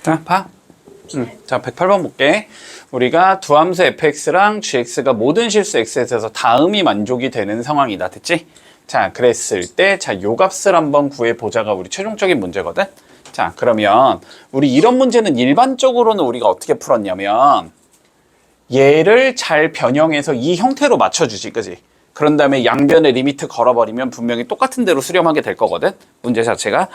자, 봐. 자, 108번 볼게. 우리가 두 함수 fx랑 gx가 모든 실수 x에 있어서 다음이 만족이 되는 상황이다. 됐지? 자, 그랬을 때, 자, 요 값을 한번 구해보자가 우리 최종적인 문제거든? 자, 그러면 우리 이런 문제는 일반적으로는 우리가 어떻게 풀었냐면 얘를 잘 변형해서 이 형태로 맞춰주지, 그지? 그런 다음에 양변에 리미트 걸어버리면 분명히 똑같은 대로 수렴하게 될 거거든? 문제 자체가.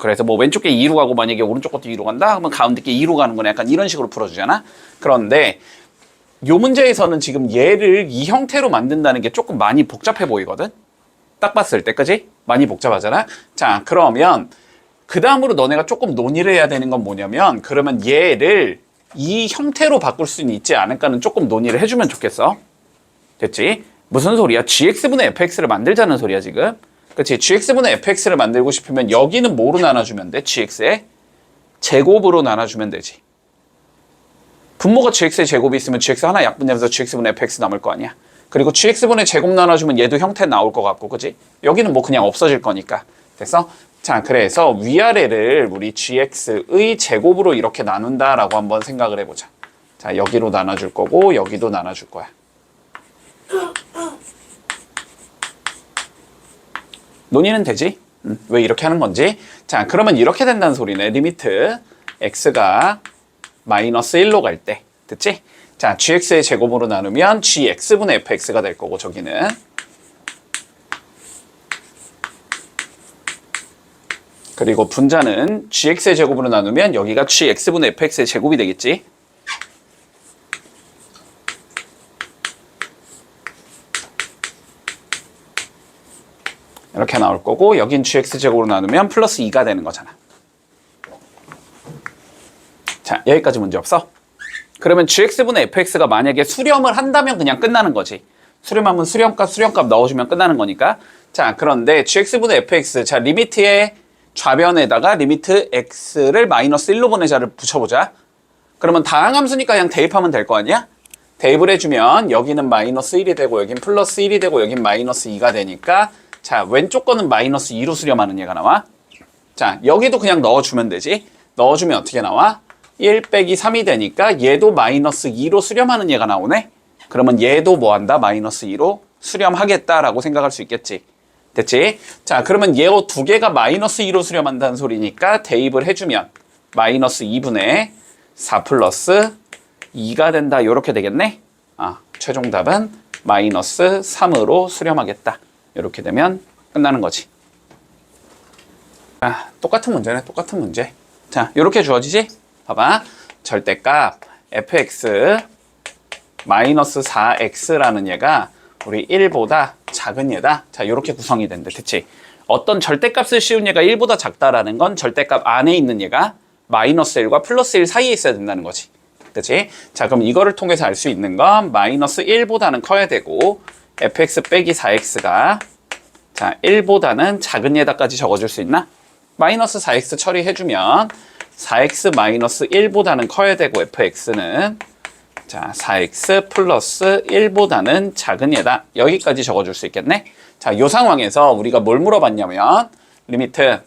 그래서 뭐 왼쪽 게 2로 가고 만약에 오른쪽 것도 2로 간다? 그러면 가운데 게 2로 가는 거는 약간 이런 식으로 풀어주잖아? 그런데 요 문제에서는 지금 얘를 이 형태로 만든다는 게 조금 많이 복잡해 보이거든? 딱 봤을 때, 그지? 많이 복잡하잖아? 자, 그러면 그 다음으로 너네가 조금 논의를 해야 되는 건 뭐냐면 그러면 얘를 이 형태로 바꿀 수는 있지 않을까는 조금 논의를 해주면 좋겠어. 됐지? 무슨 소리야? gx분의 fx를 만들자는 소리야 지금. 그치? gx분의 fx를 만들고 싶으면 여기는 뭐로 나눠주면 돼? gx의 제곱으로 나눠주면 되지. 분모가 gx의 제곱이 있으면 gx 하나 약분되면서 gx분의 fx 남을 거 아니야. 그리고 gx분의 제곱 나눠주면 얘도 형태 나올 것 같고, 그치? 여기는 뭐 그냥 없어질 거니까. 됐어? 자, 그래서 위아래를 우리 gx의 제곱으로 이렇게 나눈다라고 한번 생각을 해보자. 자, 여기로 나눠줄 거고 여기도 나눠줄 거야. 논의는 되지? 왜 이렇게 하는 건지? 자, 그러면 이렇게 된다는 소리네. 리미트 x가 마이너스 1로 갈 때. 됐지? 자, gx의 제곱으로 나누면 gx분의 fx가 될 거고 저기는. 그리고 분자는 gx의 제곱으로 나누면 여기가 gx분의 fx의 제곱이 되겠지? 이렇게 나올 거고 여긴 gx제곱으로 나누면 플러스 2가 되는 거잖아. 자, 여기까지 문제 없어? 그러면 gx분의 fx가 만약에 수렴을 한다면 그냥 끝나는 거지. 수렴하면 수렴값 넣어주면 끝나는 거니까. 자, 그런데 gx분의 fx, 자, 리미트의 좌변에다가 리미트 x를 마이너스 1로 보내자를 붙여보자. 그러면 다항함수니까 그냥 대입하면 될 거 아니야? 대입을 해주면 여기는 마이너스 1이 되고 여긴 플러스 1이 되고 여긴 마이너스 2가 되니까 자, 왼쪽 거는 마이너스 2로 수렴하는 얘가 나와. 자, 여기도 그냥 넣어주면 되지. 넣어주면 어떻게 나와? 1 빼기 3이 되니까 얘도 마이너스 2로 수렴하는 얘가 나오네. 그러면 얘도 뭐 한다? 마이너스 2로 수렴하겠다라고 생각할 수 있겠지. 됐지? 자, 그러면 얘 두 개가 마이너스 2로 수렴한다는 소리니까 대입을 해주면 마이너스 2분의 4 플러스 2가 된다. 이렇게 되겠네. 최종 답은 마이너스 3으로 수렴하겠다. 이렇게 되면 끝나는 거지. 똑같은 문제네. 똑같은 문제. 자, 이렇게 주어지지? 봐봐. 절대값 fx 마이너스 4x라는 얘가 우리 1보다 작은 얘다. 자, 이렇게 구성이 된대. 그치? 어떤 절대값을 씌운 얘가 1보다 작다라는 건 절대값 안에 있는 얘가 마이너스 1과 플러스 1 사이에 있어야 된다는 거지. 그치? 자, 그럼 이거를 통해서 알 수 있는 건 마이너스 1보다는 커야 되고 fx 빼기 4x가 자 1보다는 작은 얘다까지 적어줄 수 있나? 마이너스 4x 처리해주면 4x 마이너스 1보다는 커야 되고 fx는 자 4x 플러스 1보다는 작은 얘다. 여기까지 적어줄 수 있겠네? 자, 이 상황에서 우리가 뭘 물어봤냐면 리미트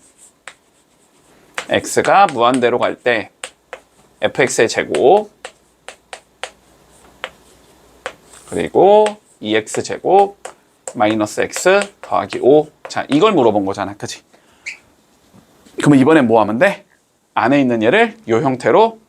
x가 무한대로 갈 때 fx의 제곱 그리고 2x제곱 마이너스 x 더하기 5. 자, 이걸 물어본 거잖아. 그치? 그러면 이번엔 뭐 하면 돼? 안에 있는 얘를 이 형태로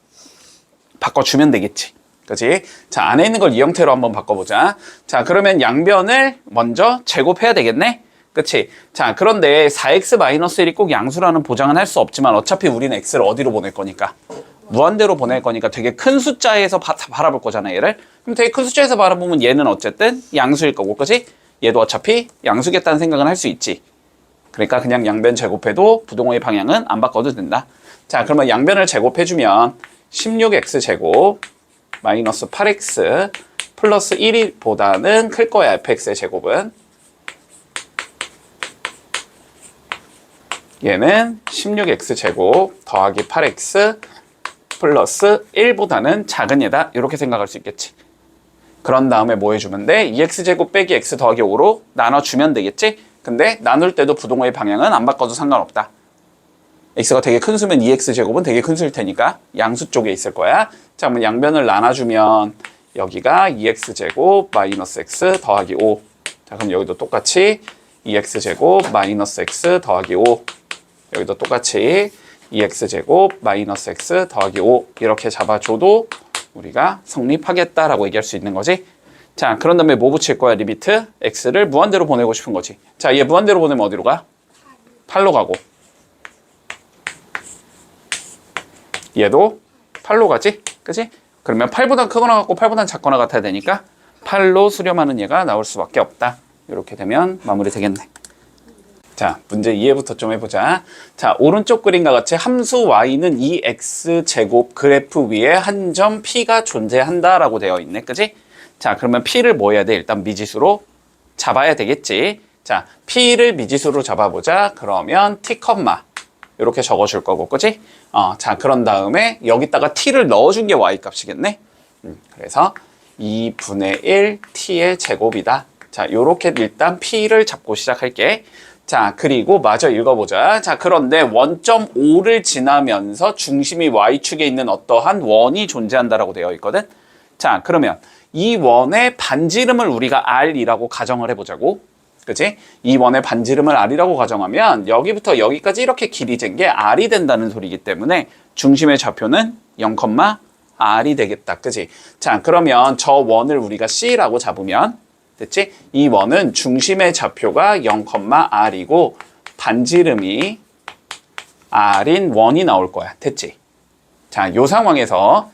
바꿔주면 되겠지. 그치? 자, 안에 있는 걸 이 형태로 한번 바꿔보자. 자, 그러면 양변을 먼저 제곱해야 되겠네? 그치? 자, 그런데 4x-1이 꼭 양수라는 보장은 할 수 없지만 어차피 우리는 x를 어디로 보낼 거니까? 무한대로 보낼 거니까 되게 큰 숫자에서 바라볼 거잖아, 얘를. 그럼 되게 큰 숫자에서 바라보면 얘는 어쨌든 양수일 거고, 그치? 얘도 어차피 양수겠다는 생각은 할 수 있지. 그러니까 그냥 양변 제곱해도 부동호의 방향은 안 바꿔도 된다. 자, 그러면 양변을 제곱해주면 16x제곱 마이너스 8x 플러스 1보다는 클 거야, fx의 제곱은. 얘는 16x제곱 더하기 8x 플러스 1보다는 작은 얘다. 이렇게 생각할 수 있겠지. 그런 다음에 뭐 해주면 돼? 2x제곱 빼기 x 더하기 5로 나눠주면 되겠지? 근데 나눌 때도 부동호의 방향은 안 바꿔도 상관없다. x가 되게 큰 수면 2x제곱은 되게 큰 수일 테니까 양수 쪽에 있을 거야. 자, 그러면 양변을 나눠주면 여기가 2x제곱 마이너스 x 더하기 5. 자, 그럼 여기도 똑같이 2x제곱 마이너스 x 더하기 5. 여기도 똑같이 2x제곱 마이너스 x 더하기 5. 이렇게 잡아줘도 우리가 성립하겠다라고 얘기할 수 있는 거지. 자, 그런 다음에 뭐 붙일 거야? 리미트 x를 무한대로 보내고 싶은 거지. 자, 얘 무한대로 보내면 어디로 가? 8로 가고. 얘도 8로 가지? 그치? 그러면 8보다 크거나 같고 8보다 작거나 같아야 되니까 8로 수렴하는 얘가 나올 수밖에 없다. 이렇게 되면 마무리 되겠네. 자, 문제 2회부터 좀 해보자. 자, 오른쪽 그림과 같이 함수 y는 2x제곱 그래프 위에 한 점 p가 존재한다라고 되어 있네. 그치? 자, 그러면 p를 뭐 해야 돼? 일단 미지수로 잡아야 되겠지. 자, p를 미지수로 잡아보자. 그러면 t, 이렇게 적어줄 거고, 그치? 자, 그런 다음에 여기다가 t를 넣어준 게 y 값이겠네? 그래서 2분의 1 t의 제곱이다. 자, 요렇게 일단 p를 잡고 시작할게. 자, 그리고 마저 읽어보자. 자, 그런데 원점 5를 지나면서 중심이 y축에 있는 어떠한 원이 존재한다라고 되어 있거든? 자, 그러면 이 원의 반지름을 우리가 r이라고 가정을 해보자고. 그치? 이 원의 반지름을 r이라고 가정하면 여기부터 여기까지 이렇게 길이 잰 게 r이 된다는 소리이기 때문에 중심의 좌표는 0, r이 되겠다. 그치? 자, 그러면 저 원을 우리가 c라고 잡으면 됐지? 이 원은 중심의 좌표가 0, r이고 반지름이 r인 원이 나올 거야. 됐지? 자, 요 상황에서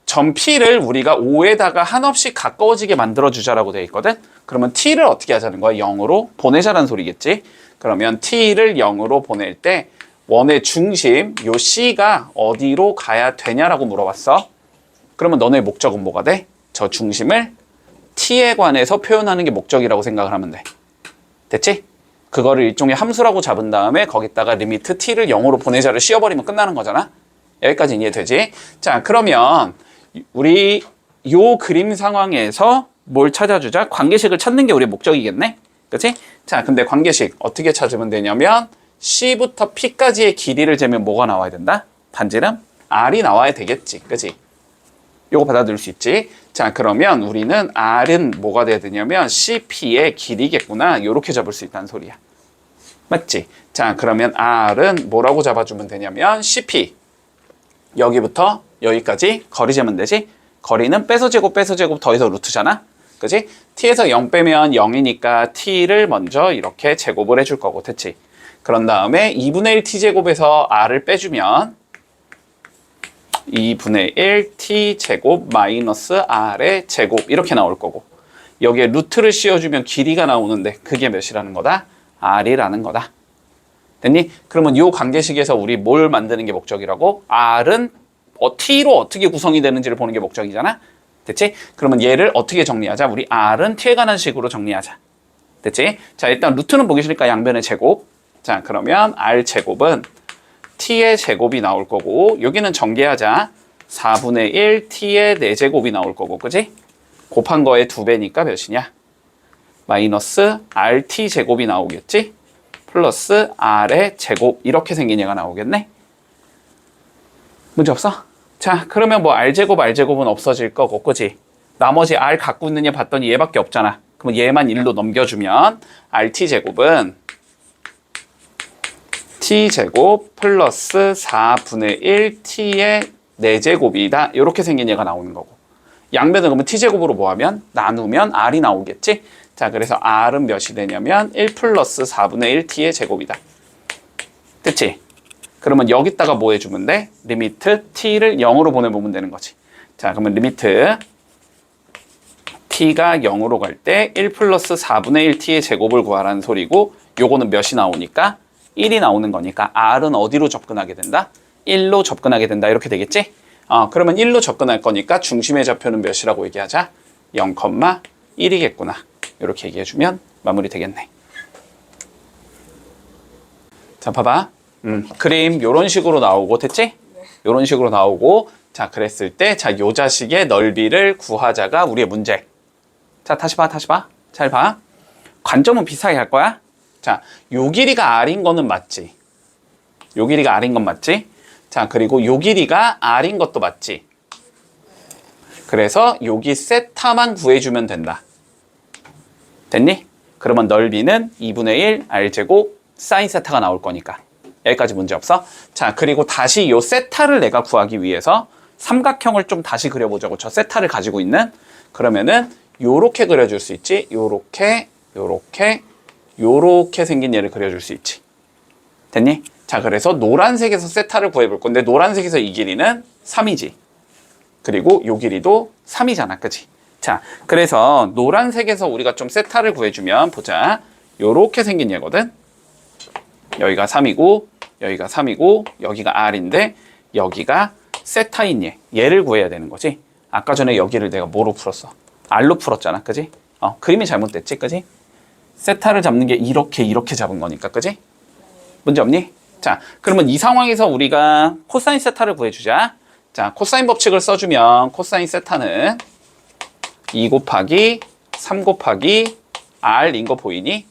점 P를 우리가 5에다가 한없이 가까워지게 만들어주자라고 되어 있거든? 그러면 T를 어떻게 하자는 거야? 0으로 보내자라는 소리겠지? 그러면 T를 0으로 보낼 때 원의 중심, 요 C가 어디로 가야 되냐라고 물어봤어. 그러면 너네 목적은 뭐가 돼? 저 중심을 T에 관해서 표현하는 게 목적이라고 생각을 하면 돼. 됐지? 그거를 일종의 함수라고 잡은 다음에 거기다가 리미트 T를 0으로 보내자를 씌워버리면 끝나는 거잖아? 여기까지 이해되지? 자, 그러면 우리 요 그림 상황에서 뭘 찾아주자? 관계식을 찾는 게 우리의 목적이겠네? 그치? 자, 근데 관계식 어떻게 찾으면 되냐면 C부터 P까지의 길이를 재면 뭐가 나와야 된다? 반지름? R이 나와야 되겠지. 그치? 요거 받아들일 수 있지? 자, 그러면 우리는 R은 뭐가 돼야 되냐면 CP의 길이겠구나. 요렇게 잡을 수 있다는 소리야. 맞지? 자, 그러면 R은 뭐라고 잡아주면 되냐면 CP. 여기부터 여기까지 거리 재면 되지? 거리는 빼서 제곱 더해서 루트잖아? 그지? t에서 0 빼면 0이니까 t를 먼저 이렇게 제곱을 해줄 거고, 됐지? 그런 다음에 2분의 1 t제곱에서 r을 빼주면 2분의 1 t제곱 마이너스 r의 제곱 이렇게 나올 거고, 여기에 루트를 씌워주면 길이가 나오는데 그게 몇이라는 거다? r이라는 거다. 됐니? 그러면 이 관계식에서 우리 뭘 만드는 게 목적이라고? r은 t로 어떻게 구성이 되는지를 보는 게 목적이잖아? 됐지? 그러면 얘를 어떻게 정리하자? 우리 r은 t에 관한 식으로 정리하자. 됐지? 자, 일단 루트는 보기 싫으니까 양변의 제곱. 자, 그러면 r제곱은 t의 제곱이 나올 거고, 여기는 전개하자. 4분의 1 t의 4제곱이 나올 거고, 그지? 곱한 거의 2배니까 몇이냐? 마이너스 rt 제곱이 나오겠지? 플러스 r의 제곱 이렇게 생긴 얘가 나오겠네? 문제 없어? 자, 그러면 뭐 r제곱은 없어질 거고, 그치? 나머지 r 갖고 있는 얘 봤더니 얘밖에 없잖아. 그럼 얘만 1로 넘겨주면 rt제곱은 t제곱 플러스 4분의 1 t의 4제곱이다. 이렇게 생긴 얘가 나오는 거고. 양변을 그러면 t제곱으로 뭐하면? 나누면 r이 나오겠지? 자, 그래서 r은 몇이 되냐면 1 플러스 4분의 1 t의 제곱이다. 됐지? 그러면 여기다가 뭐 해주면 돼? 리미트 t를 0으로 보내보면 되는 거지. 자, 그러면 리미트 t가 0으로 갈 때 1 플러스 4분의 1 t의 제곱을 구하라는 소리고, 요거는 몇이 나오니까? 1이 나오는 거니까 r은 어디로 접근하게 된다? 1로 접근하게 된다. 이렇게 되겠지? 그러면 1로 접근할 거니까 중심의 좌표는 몇이라고 얘기하자? 0, 1이겠구나. 이렇게 얘기해주면 마무리 되겠네. 자, 봐봐. 그림 요런 식으로 나오고, 됐지? 요런 식으로 나오고, 자, 그랬을 때, 자, 요 자식의 넓이를 구하자가 우리의 문제. 자, 다시 봐. 잘 봐. 관점은 비슷하게 할 거야. 자, 요 길이가 R인 거는 맞지? 요 길이가 R인 건 맞지? 자, 그리고 요 길이가 R인 것도 맞지? 그래서 여기 세타만 구해주면 된다. 됐니? 그러면 넓이는 2분의 1 R제곱 사인 세타가 나올 거니까. 여기까지 문제 없어? 자, 그리고 다시 요 세타를 내가 구하기 위해서 삼각형을 좀 다시 그려보자고. 저 세타를 가지고 있는. 그러면은 요렇게 그려줄 수 있지. 요렇게, 요렇게, 요렇게 생긴 얘를 그려줄 수 있지. 됐니? 자, 그래서 노란색에서 세타를 구해볼 건데 노란색에서 이 길이는 3이지. 그리고 요 길이도 3이잖아. 그치? 자, 그래서 노란색에서 우리가 좀 세타를 구해주면 보자. 요렇게 생긴 얘거든. 여기가 3이고 여기가 3이고 여기가 R인데 여기가 세타인 얘. 얘를 구해야 되는 거지. 아까 전에 여기를 내가 뭐로 풀었어? R로 풀었잖아. 그지? 그림이 잘못됐지. 그지? 세타를 잡는 게 이렇게 잡은 거니까. 그지? 문제 없니? 자, 그러면 이 상황에서 우리가 코사인 세타를 구해주자. 자, 코사인 법칙을 써주면 코사인 세타는 2 곱하기 3 곱하기 R인 거 보이니?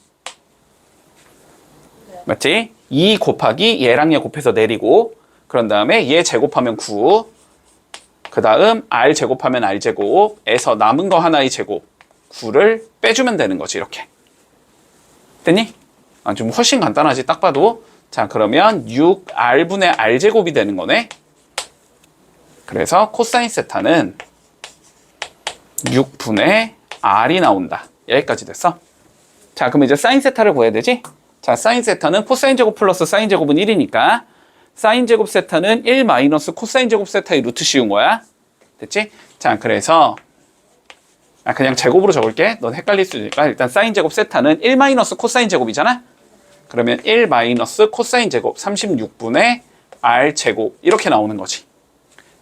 맞지? 2 곱하기 얘랑 얘 곱해서 내리고 그런 다음에 얘 제곱하면 9 그 다음 R 제곱하면 R 제곱에서 남은 거 하나의 제곱 9를 빼주면 되는 거지. 이렇게 됐니? 좀 훨씬 간단하지 딱 봐도. 자, 그러면 6R분의 R 제곱이 되는 거네. 그래서 코사인 세타는 6분의 R이 나온다. 여기까지 됐어. 자, 그럼 이제 사인 세타를 구해야 되지? 자, 사인 세타는 코사인 제곱 플러스 사인 제곱은 1이니까 사인 제곱 세타는 1 마이너스 코사인 제곱 세타의 루트 씌운 거야. 됐지? 자, 그래서 그냥 제곱으로 적을게. 넌 헷갈릴 수 있으니까 일단 사인 제곱 세타는 1 마이너스 코사인 제곱이잖아? 그러면 1 마이너스 코사인 제곱 36분의 R 제곱 이렇게 나오는 거지.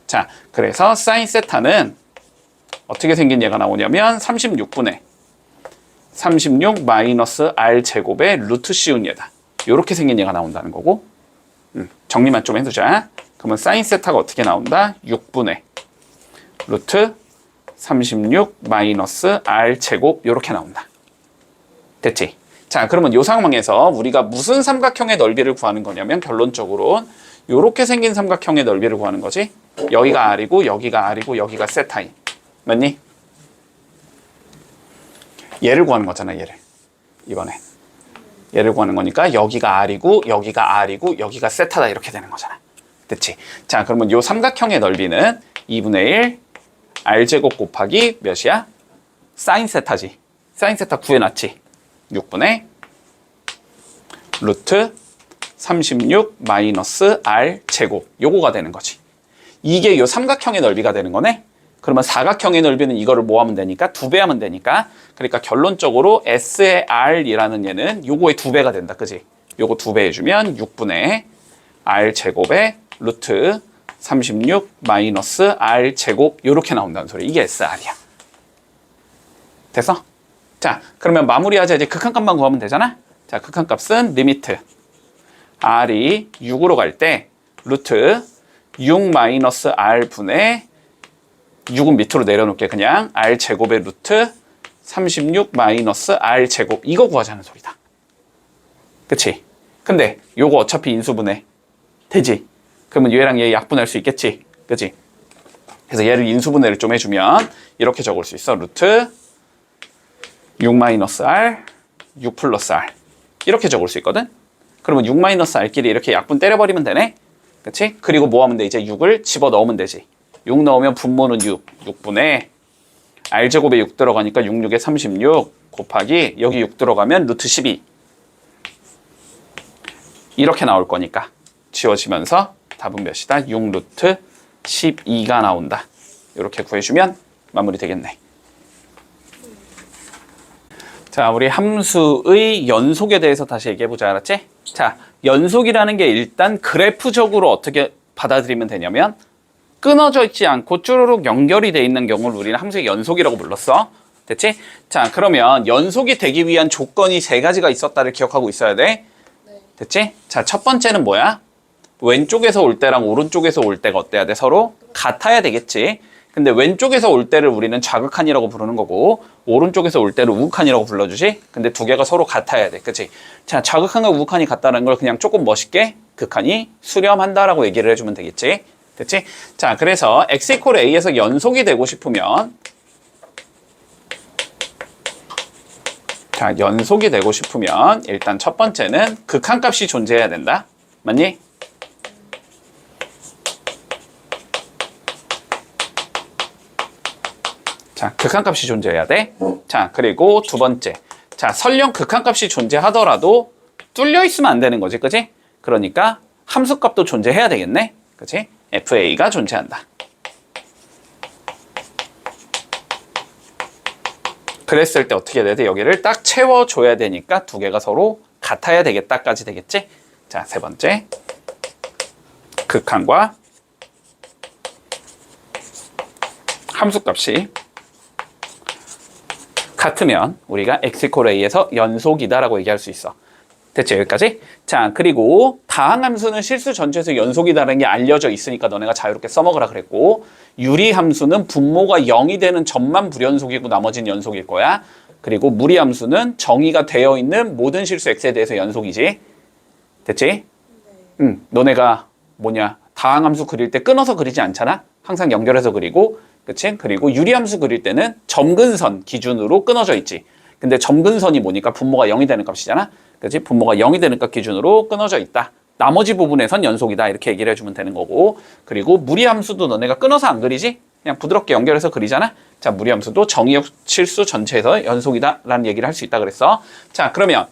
자, 그래서 사인 세타는 어떻게 생긴 얘가 나오냐면 36분의 36 마이너스 R 제곱의 루트 씌운 얘다. 이렇게 생긴 얘가 나온다는 거고. 정리만 좀 해두자. 그러면 사인 세타가 어떻게 나온다? 6분의 루트 36 마이너스 R 제곱 이렇게 나온다. 됐지? 자, 그러면 이 상황에서 우리가 무슨 삼각형의 넓이를 구하는 거냐면 결론적으로 이렇게 생긴 삼각형의 넓이를 구하는 거지. 여기가 R이고 여기가 R이고 여기가 세타인. 맞니? 얘를 구하는 거잖아. 얘를. 이번에. 얘를 구하는 거니까 여기가 R이고 여기가 R이고 여기가 세타다 이렇게 되는 거잖아. 됐지? 자, 그러면 이 삼각형의 넓이는 2분의 1 R제곱 곱하기 몇이야? 사인 세타지. 사인 세타 구해놨지. 6분의 루트 36 마이너스 R 제곱 요거가 되는 거지. 이게 요 삼각형의 넓이가 되는 거네. 그러면 사각형의 넓이는 이거를 뭐 하면 되니까 2배 하면 되니까. 그러니까 결론적으로 S의 R이라는 얘는 요거의 2배가 된다. 그지? 요거 2배 해주면 6분의 R 제곱의 루트 36 마이너스 R 제곱 요렇게 나온다는 소리. 이게 SR이야. 됐어? 자, 그러면 마무리하자. 이제 극한값만 구하면 되잖아. 자, 극한값은 리미트 R이 6으로 갈 때 루트 6 마이너스 R 분의 6은 밑으로 내려놓을게. 그냥 R 제곱의 루트 36 마이너스 R 제곱 이거 구하자는 소리다. 그치? 근데 요거 어차피 인수분해 되지? 그러면 얘랑 얘 약분할 수 있겠지? 그치? 그래서 얘를 인수분해를 좀 해주면 이렇게 적을 수 있어. 루트 6 마이너스 R 6 플러스 R 이렇게 적을 수 있거든? 그러면 6 마이너스 R끼리 이렇게 약분 때려버리면 되네? 그치? 그리고 뭐 하면 돼? 이제 6을 집어넣으면 되지. 6 넣으면 분모는 6, 6분의 R제곱에 6 들어가니까 6, 6에 36 곱하기 여기 6 들어가면 루트 12 이렇게 나올 거니까 지워지면서 답은 몇이다? 6 루트 12가 나온다. 이렇게 구해주면 마무리 되겠네. 자, 우리 함수의 연속에 대해서 다시 얘기해보자. 알았지? 자, 연속이라는 게 일단 그래프적으로 어떻게 받아들이면 되냐면 끊어져 있지 않고 쭈루룩 연결이 돼 있는 경우를 우리는 함수의 연속이라고 불렀어. 됐지? 자, 그러면 연속이 되기 위한 조건이 3가지가 있었다를 기억하고 있어야 돼. 됐지? 자, 첫 번째는 뭐야? 왼쪽에서 올 때랑 오른쪽에서 올 때가 어때야 돼? 서로 같아야 되겠지. 근데 왼쪽에서 올 때를 우리는 좌극한이라고 부르는 거고 오른쪽에서 올 때를 우극한이라고 불러주지. 근데 두 개가 서로 같아야 돼. 그치? 자, 좌극한과 우극한이 같다는 걸 그냥 조금 멋있게 극한이 수렴한다라고 얘기를 해주면 되겠지. 됐지? 자, 그래서 x 이퀄 a에서 연속이 되고 싶으면 자, 연속이 되고 싶으면 일단 첫 번째는 극한값이 존재해야 된다. 맞니? 자, 극한값이 존재해야 돼. 자, 그리고 두 번째. 자, 설령 극한값이 존재하더라도 뚫려 있으면 안 되는 거지. 그치? 그러니까 함수값도 존재해야 되겠네. 그치? FA가 존재한다. 그랬을 때 어떻게 해야 돼? 여기를 딱 채워줘야 되니까 두 개가 서로 같아야 되겠다까지 되겠지? 자, 세 번째. 극한과 함수값이 같으면 우리가 x 이퀄 a에서 연속이다라고 얘기할 수 있어. 됐지? 여기까지? 자, 그리고 다항함수는 실수 전체에서 연속이다라는 게 알려져 있으니까 너네가 자유롭게 써먹으라 그랬고 유리함수는 분모가 0이 되는 점만 불연속이고 나머지는 연속일 거야. 그리고 무리함수는 정의가 되어 있는 모든 실수 x에 대해서 연속이지. 됐지? 네. 너네가 다항함수 그릴 때 끊어서 그리지 않잖아? 항상 연결해서 그리고 그치? 그리고 유리함수 그릴 때는 점근선 기준으로 끊어져 있지. 근데 점근선이 뭐니까 분모가 0이 되는 값이잖아? 그치? 분모가 0이 되는 값 기준으로 끊어져 있다. 나머지 부분에선 연속이다. 이렇게 얘기를 해주면 되는 거고. 그리고 무리함수도 너네가 끊어서 안 그리지? 그냥 부드럽게 연결해서 그리잖아? 자, 무리함수도 정의역 실수 전체에서 연속이다. 라는 얘기를 할 수 있다 그랬어. 자, 그러면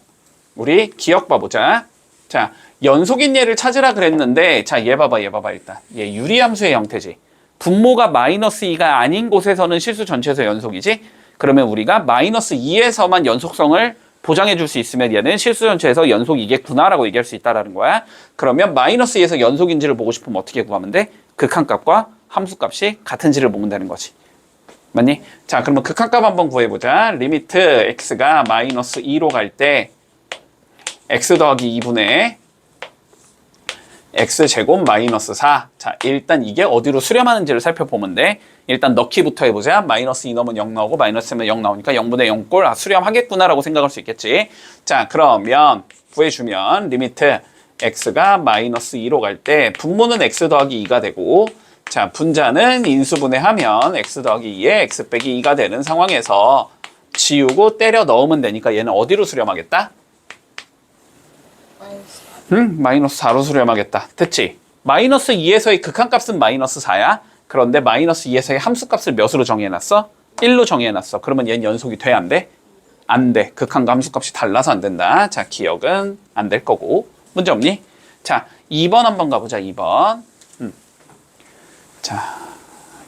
우리 기억 봐보자. 자, 연속인 예를 찾으라 그랬는데 자, 얘 봐봐 일단. 얘 유리함수의 형태지. 분모가 마이너스 2가 아닌 곳에서는 실수 전체에서 연속이지? 그러면 우리가 마이너스 2에서만 연속성을 보장해 줄 수 있으면 얘는 실수 전체에서 연속이겠구나라고 얘기할 수 있다라는 거야. 그러면 마이너스 2에서 연속인지를 보고 싶으면 어떻게 구하면 돼? 극한값과 함수값이 같은지를 보면 되는 거지. 맞니? 자, 그러면 극한값 한번 구해보자. 리미트 x가 마이너스 2로 갈 때 x 더하기 2분의 x제곱 마이너스 4. 자, 일단 이게 어디로 수렴하는지를 살펴보면 돼. 일단 넣기부터 해보자. 마이너스 2 넣으면 0 나오고 마이너스 3면 0 나오니까 0분의 0꼴 수렴하겠구나라고 생각할 수 있겠지. 자, 그러면 구해주면 리미트 x가 마이너스 2로 갈 때 분모는 x 더하기 2가 되고 자, 분자는 인수분해하면 x 더하기 2에 x 빼기 2가 되는 상황에서 지우고 때려 넣으면 되니까 얘는 어디로 수렴하겠다? 마이너스 4로 수렴하겠다. 됐지? 마이너스 2에서의 극한값은 마이너스 4야. 그런데 마이너스 2에서의 함수값을 몇으로 정해놨어? 1로 정해놨어. 그러면 얘는 연속이 돼? 안 돼? 안 돼. 극한과 함수값이 달라서 안 된다. 자, 기억은 안 될 거고. 문제 없니? 자, 2번 한번 가보자. 2번. 자,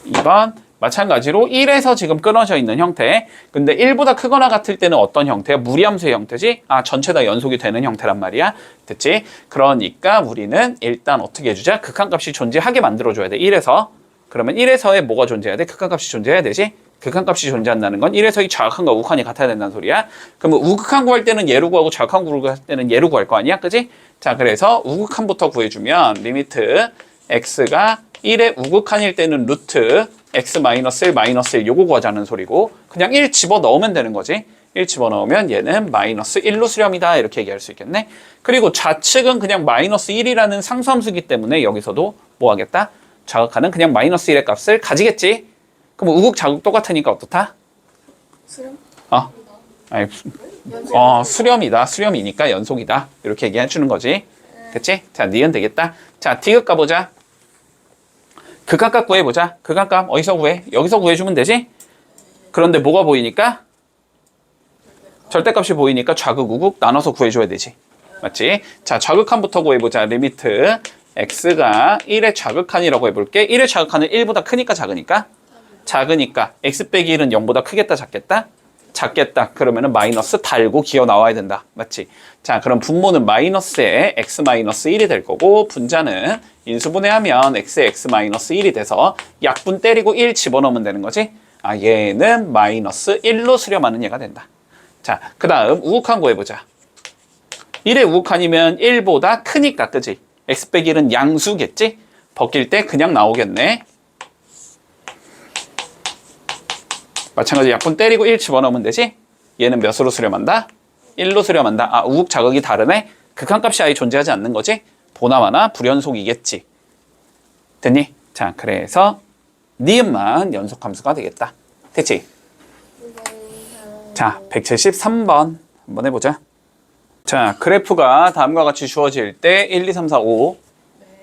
2번. 마찬가지로 1에서 지금 끊어져 있는 형태. 근데 1보다 크거나 같을 때는 어떤 형태야? 무리함수의 형태지? 아, 전체 다 연속이 되는 형태란 말이야. 됐지? 그러니까 우리는 일단 어떻게 해주자? 극한값이 존재하게 만들어줘야 돼. 1에서. 그러면 1에서의 뭐가 존재해야 돼? 극한값이 존재해야 되지? 극한값이 존재한다는 건 1에서의 좌극한과 우극한이 같아야 된다는 소리야. 그러면 우극한 구할 때는 얘로 구하고 좌극한 구할 때는 얘로 구할 거 아니야? 그지? 자, 그래서 우극한부터 구해주면 리미트 x가 1의 우극한일 때는 루트 x-1 마이너스 1 요거 구하자는 소리고 그냥 1 집어넣으면 되는 거지. 1 집어넣으면 얘는 마이너스 1로 수렴이다 이렇게 얘기할 수 있겠네. 그리고 좌측은 그냥 마이너스 1이라는 상수함수기 때문에 여기서도 뭐 하겠다? 좌극한은 그냥 마이너스 1의 값을 가지겠지. 그럼 우극 좌극 똑같으니까 어떻다? 수렴? 아니, 수렴이다. 수렴이니까 연속이다. 이렇게 얘기해 주는 거지. 됐지? 자, 니은 되겠다. 자, D극 가보자. 극한값 구해보자. 극한값 어디서 구해? 여기서 구해주면 되지? 그런데 뭐가 보이니까? 절대값이 보이니까 좌극, 우극 나눠서 구해줘야 되지. 맞지? 자, 좌극한부터 구해보자. 리미트 x가 1의 좌극한이라고 해볼게. 1의 좌극한은 1보다 크니까 작으니까? 작으니까 x 빼기 1은 0보다 크겠다 작겠다? 작겠다. 그러면은 마이너스 달고 기어 나와야 된다. 맞지? 자, 그럼 분모는 마이너스에 x-1이 될 거고 분자는 인수분해하면 x에 x-1이 돼서 약분 때리고 1 집어넣으면 되는 거지? 아, 얘는 마이너스 1로 수렴하는 얘가 된다. 자, 그 다음 우극한 구해보자. 1의 우극한이면 1보다 크니까, 그지? x 빼기 1은 양수겠지? 벗길 때 그냥 나오겠네. 마찬가지 약분 때리고 1 집어넣으면 되지? 얘는 몇으로 수렴한다? 1로 수렴한다. 아, 우극 자극이 다르네? 극한값이 아예 존재하지 않는 거지? 보나마나 불연속이겠지. 됐니? 자, 그래서 니은만 연속함수가 되겠다. 됐지? 자, 173번 한번 해보자. 자, 그래프가 다음과 같이 주어질 때 1, 2, 3, 4, 5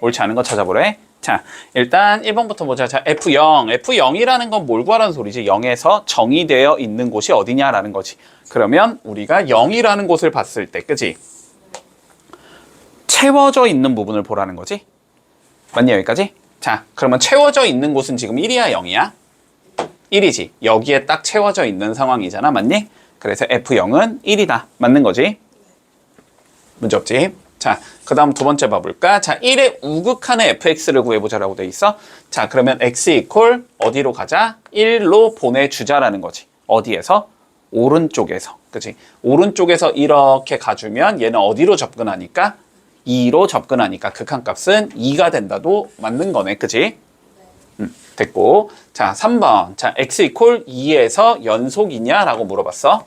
옳지 않은 거 찾아보래. 자, 일단 1번부터 보자. 자, F0. F0이라는 건 뭘 구하라는 소리지? 0에서 정의되어 있는 곳이 어디냐라는 거지. 그러면 우리가 0이라는 곳을 봤을 때, 그지? 채워져 있는 부분을 보라는 거지? 맞니, 여기까지? 자, 그러면 채워져 있는 곳은 지금 1이야, 0이야? 1이지. 여기에 딱 채워져 있는 상황이잖아, 맞니? 그래서 F0은 1이다. 맞는 거지? 문제 없지? 자, 그 다음 두 번째 봐볼까? 자, 1의 우극한의 fx를 구해보자라고 돼 있어. 자, 그러면 x 이퀄 어디로 가자? 1로 보내주자라는 거지. 어디에서? 오른쪽에서. 그치? 오른쪽에서 이렇게 가주면 얘는 어디로 접근하니까? 2로 접근하니까 극한값은 2가 된다도 맞는 거네. 그치? 됐고. 자, 3번. 자, x 이퀄 2에서 연속이냐라고 물어봤어.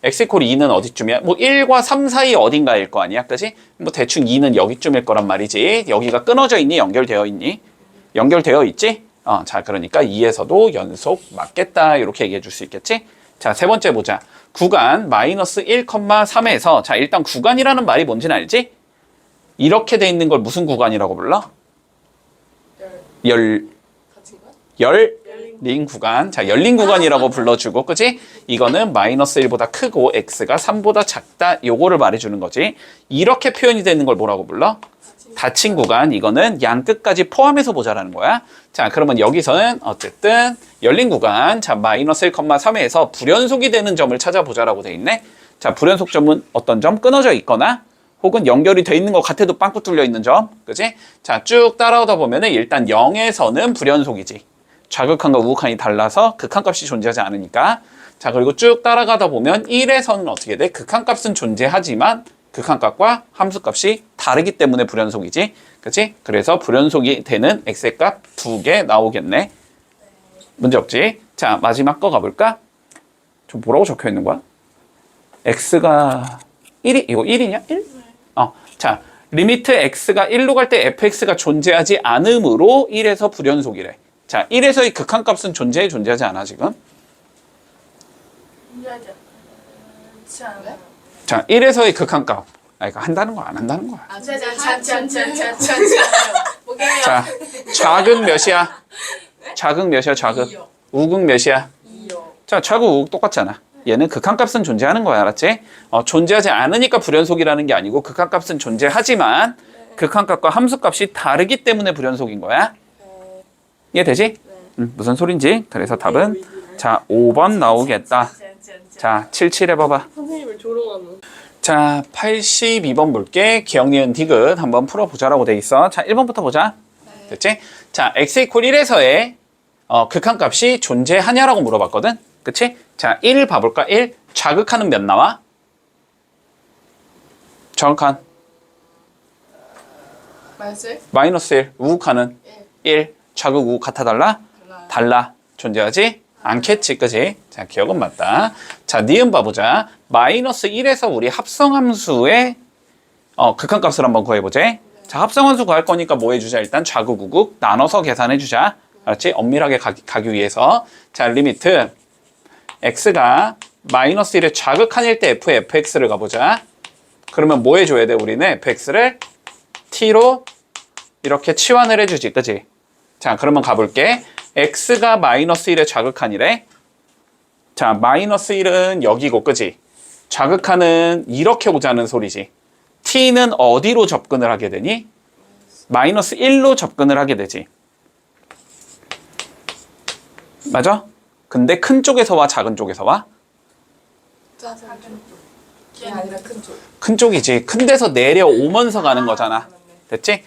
x 이퀄 2는 어디쯤이야? 뭐 1과 3 사이 어딘가일 거 아니야? 그치? 뭐 대충 2는 여기쯤일 거란 말이지. 여기가 끊어져 있니? 연결되어 있니? 연결되어 있지? 자, 그러니까 2에서도 연속 맞겠다. 이렇게 얘기해 줄 수 있겠지? 자, 세 번째 보자. 구간 마이너스 1,3에서 자, 일단 구간이라는 말이 뭔지는 알지? 이렇게 돼 있는 걸 무슨 구간이라고 불러? 열린 구간. 자, 열린 구간이라고 불러주고, 그치? 이거는 마이너스 1보다 크고 x가 3보다 작다. 요거를 말해주는 거지. 이렇게 표현이 되는 걸 뭐라고 불러? 닫힌 구간. 이거는 양 끝까지 포함해서 보자라는 거야. 자, 그러면 여기서는 어쨌든 열린 구간. 자, 마이너스 1,3에서 불연속이 되는 점을 찾아보자라고 돼 있네. 자, 불연속 점은 어떤 점? 끊어져 있거나 혹은 연결이 돼 있는 것 같아도 빵꾸 뚫려 있는 점. 그치? 자, 쭉 따라오다 보면은 일단 0에서는 불연속이지. 좌극한과 우극한이 달라서 극한값이 존재하지 않으니까. 자, 그리고 쭉 따라가다 보면 1에서는 어떻게 돼? 극한값은 존재하지만 극한값과 함수값이 다르기 때문에 불연속이지. 그치? 그래서 불연속이 되는 x의 값 2개 나오겠네. 문제 없지? 자, 마지막 거 가볼까? 좀 뭐라고 적혀 있는 거야? x가 1이, 이거 1이냐? 1? 자, 리미트 x가 1로 갈 때 fx가 존재하지 않으므로 1에서 불연속이래. 자, 1에서의 극한값은 존재하지 않아, 지금? 존재하지 않아요? 자, 1에서의 극한값. 그러니까 한다는 거야, 안 한다는 거야. 자, 좌극 몇이야? 좌극 몇이야, 좌극? 우극 몇이야? 2요. 자, 좌극, 우극 똑같잖아. 얘는 극한값은 존재하는 거야, 알았지? 존재하지 않으니까 불연속이라는 게 아니고 극한값은 존재하지만 극한값과 함수값이 다르기 때문에 불연속인 거야. 이해되지? 무슨 소린지? 그래서 답은 자, 5번 나오겠다. 자, 77 해봐봐. 선생님을 조롱하는. 자, 82번 볼게. 기억, 니은, 디귿 한번 풀어보자라고 돼 있어. 자, 1번부터 보자. 됐지? 자, x 이퀄 1에서의 극한값이 존재하냐라고 물어봤거든? 그치? 자, 1 봐볼까? 1. 좌극한은 몇 나와? 좌극한. 마이너스 1. 우극한은 1. 좌극, 우극 같아 달라? 달라. 존재하지? 않겠지, 그지? 자, 기억은 맞다. 자, 니은 봐보자. 마이너스 1에서 우리 합성함수의 극한값을 한번 구해보자. 자, 합성함수 구할 거니까 뭐 해주자? 일단 좌극, 우극 나눠서 계산해주자. 알았지? 엄밀하게 가기 위해서. 자, 리미트 x가 마이너스 1의 좌극한일 때 fx를 가보자. 그러면 뭐 해줘야 돼? 우리는 fx를 t로 이렇게 치환을 해주지, 그지? 자, 그러면 가볼게. x가 마이너스 1의 좌극한이래. 자, 마이너스 1은 여기고, 그지? 좌극한은 이렇게 오자는 소리지. t는 어디로 접근을 하게 되니? 마이너스 1로 접근을 하게 되지. 맞아? 근데 큰 쪽에서 와, 작은 쪽에서 와? 작은 쪽. 아니라 큰 쪽. 큰 쪽이지. 큰 데서 내려오면서 가는 거잖아. 됐지?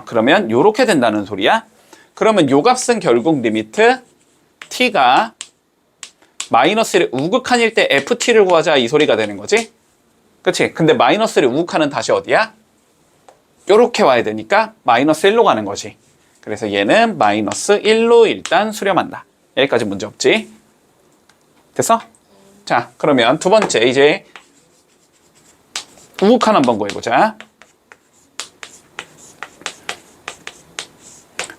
그러면 요렇게 된다는 소리야. 그러면 요 값은 결국 리미트 t가 마이너스 1의 우극한일 때 ft를 구하자 이 소리가 되는 거지? 그치? 근데 마이너스 1의 우극한은 다시 어디야? 요렇게 와야 되니까 마이너스 1로 가는 거지. 그래서 얘는 마이너스 1로 일단 수렴한다. 여기까지 문제 없지? 됐어? 자, 그러면 두 번째 이제 우극한 한번 구해보자.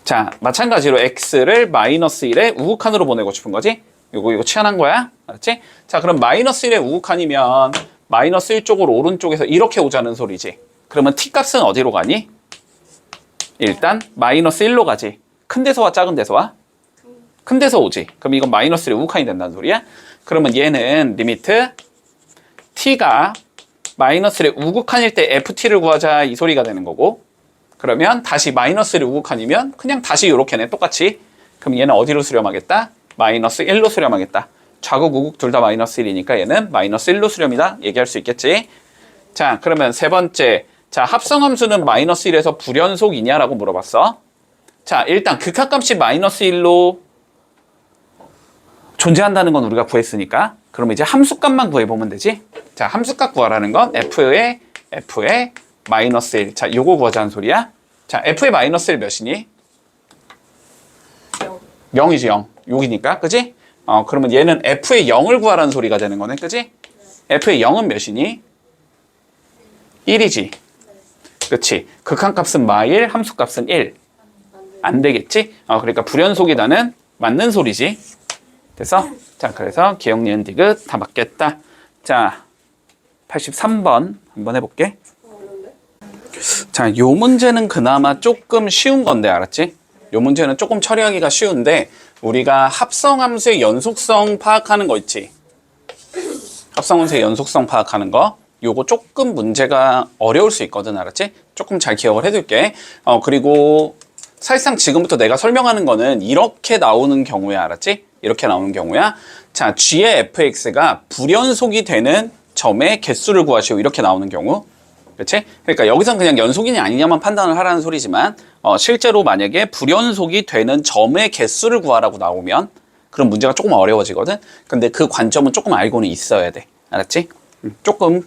자, 마찬가지로 x를 마이너스 1에 우극한으로 보내고 싶은 거지? 이거 치환한 거야? 알았지? 자, 그럼 마이너스 1에 우극한이면 마이너스 1 쪽으로 오른쪽에서 이렇게 오자는 소리지. 그러면 t 값은 어디로 가니? 일단 마이너스 1로 가지. 큰 데서 와, 작은 데서 와? 큰 데서 오지. 그럼 이건 마이너스 1에 우극한이 된다는 소리야? 그러면 얘는 리미트 t가 마이너스 1에 우극한일 때 ft를 구하자 이 소리가 되는 거고, 그러면 다시 마이너스 1에 우극한이면 그냥 다시 이렇게네, 똑같이. 그럼 얘는 어디로 수렴하겠다? 마이너스 1로 수렴하겠다. 좌극 우극 둘 다 마이너스 1이니까 얘는 마이너스 1로 수렴이다 얘기할 수 있겠지. 자, 그러면 세 번째, 자, 합성함수는 마이너스 1에서 불연속이냐라고 물어봤어. 자, 일단 극합값이 마이너스 1로 존재한다는 건 우리가 구했으니까, 그럼 이제 함수값만 구해보면 되지. 자, 함수값 구하라는 건 f의 마이너스 1. 자, 요거 구하자는 소리야. 자, f의 마이너스 1 몇이니? 0이지, 0. 여기니까, 그지? 그러면 얘는 f의 0을 구하라는 소리가 되는 거네, 그지? f의 0은 몇이니? 1이지. 그치? 극한값은 마일, 함수값은 1. 안 되겠지? 그러니까 불연속이다는 맞는 소리지. 됐어? 자, 그래서 기억, 니은, 디귿 다 맞겠다. 자, 83번 한번 해볼게. 자, 요 문제는 그나마 조금 쉬운 건데, 알았지? 요 문제는 조금 처리하기가 쉬운데, 우리가 합성함수의 연속성 파악하는 거 있지? 합성함수의 연속성 파악하는 거, 요거 조금 문제가 어려울 수 있거든, 알았지? 조금 잘 기억을 해둘게. 그리고 사실상 지금부터 내가 설명하는 거는 이렇게 나오는 경우야, 알았지? 이렇게 나오는 경우야. 자, g의 fx가 불연속이 되는 점의 개수를 구하시오, 이렇게 나오는 경우. 그렇지? 그러니까 여기선 그냥 연속이냐 아니냐만 판단을 하라는 소리지만, 실제로 만약에 불연속이 되는 점의 개수를 구하라고 나오면 그런 문제가 조금 어려워지거든. 근데 그 관점은 조금 알고는 있어야 돼. 알았지? 조금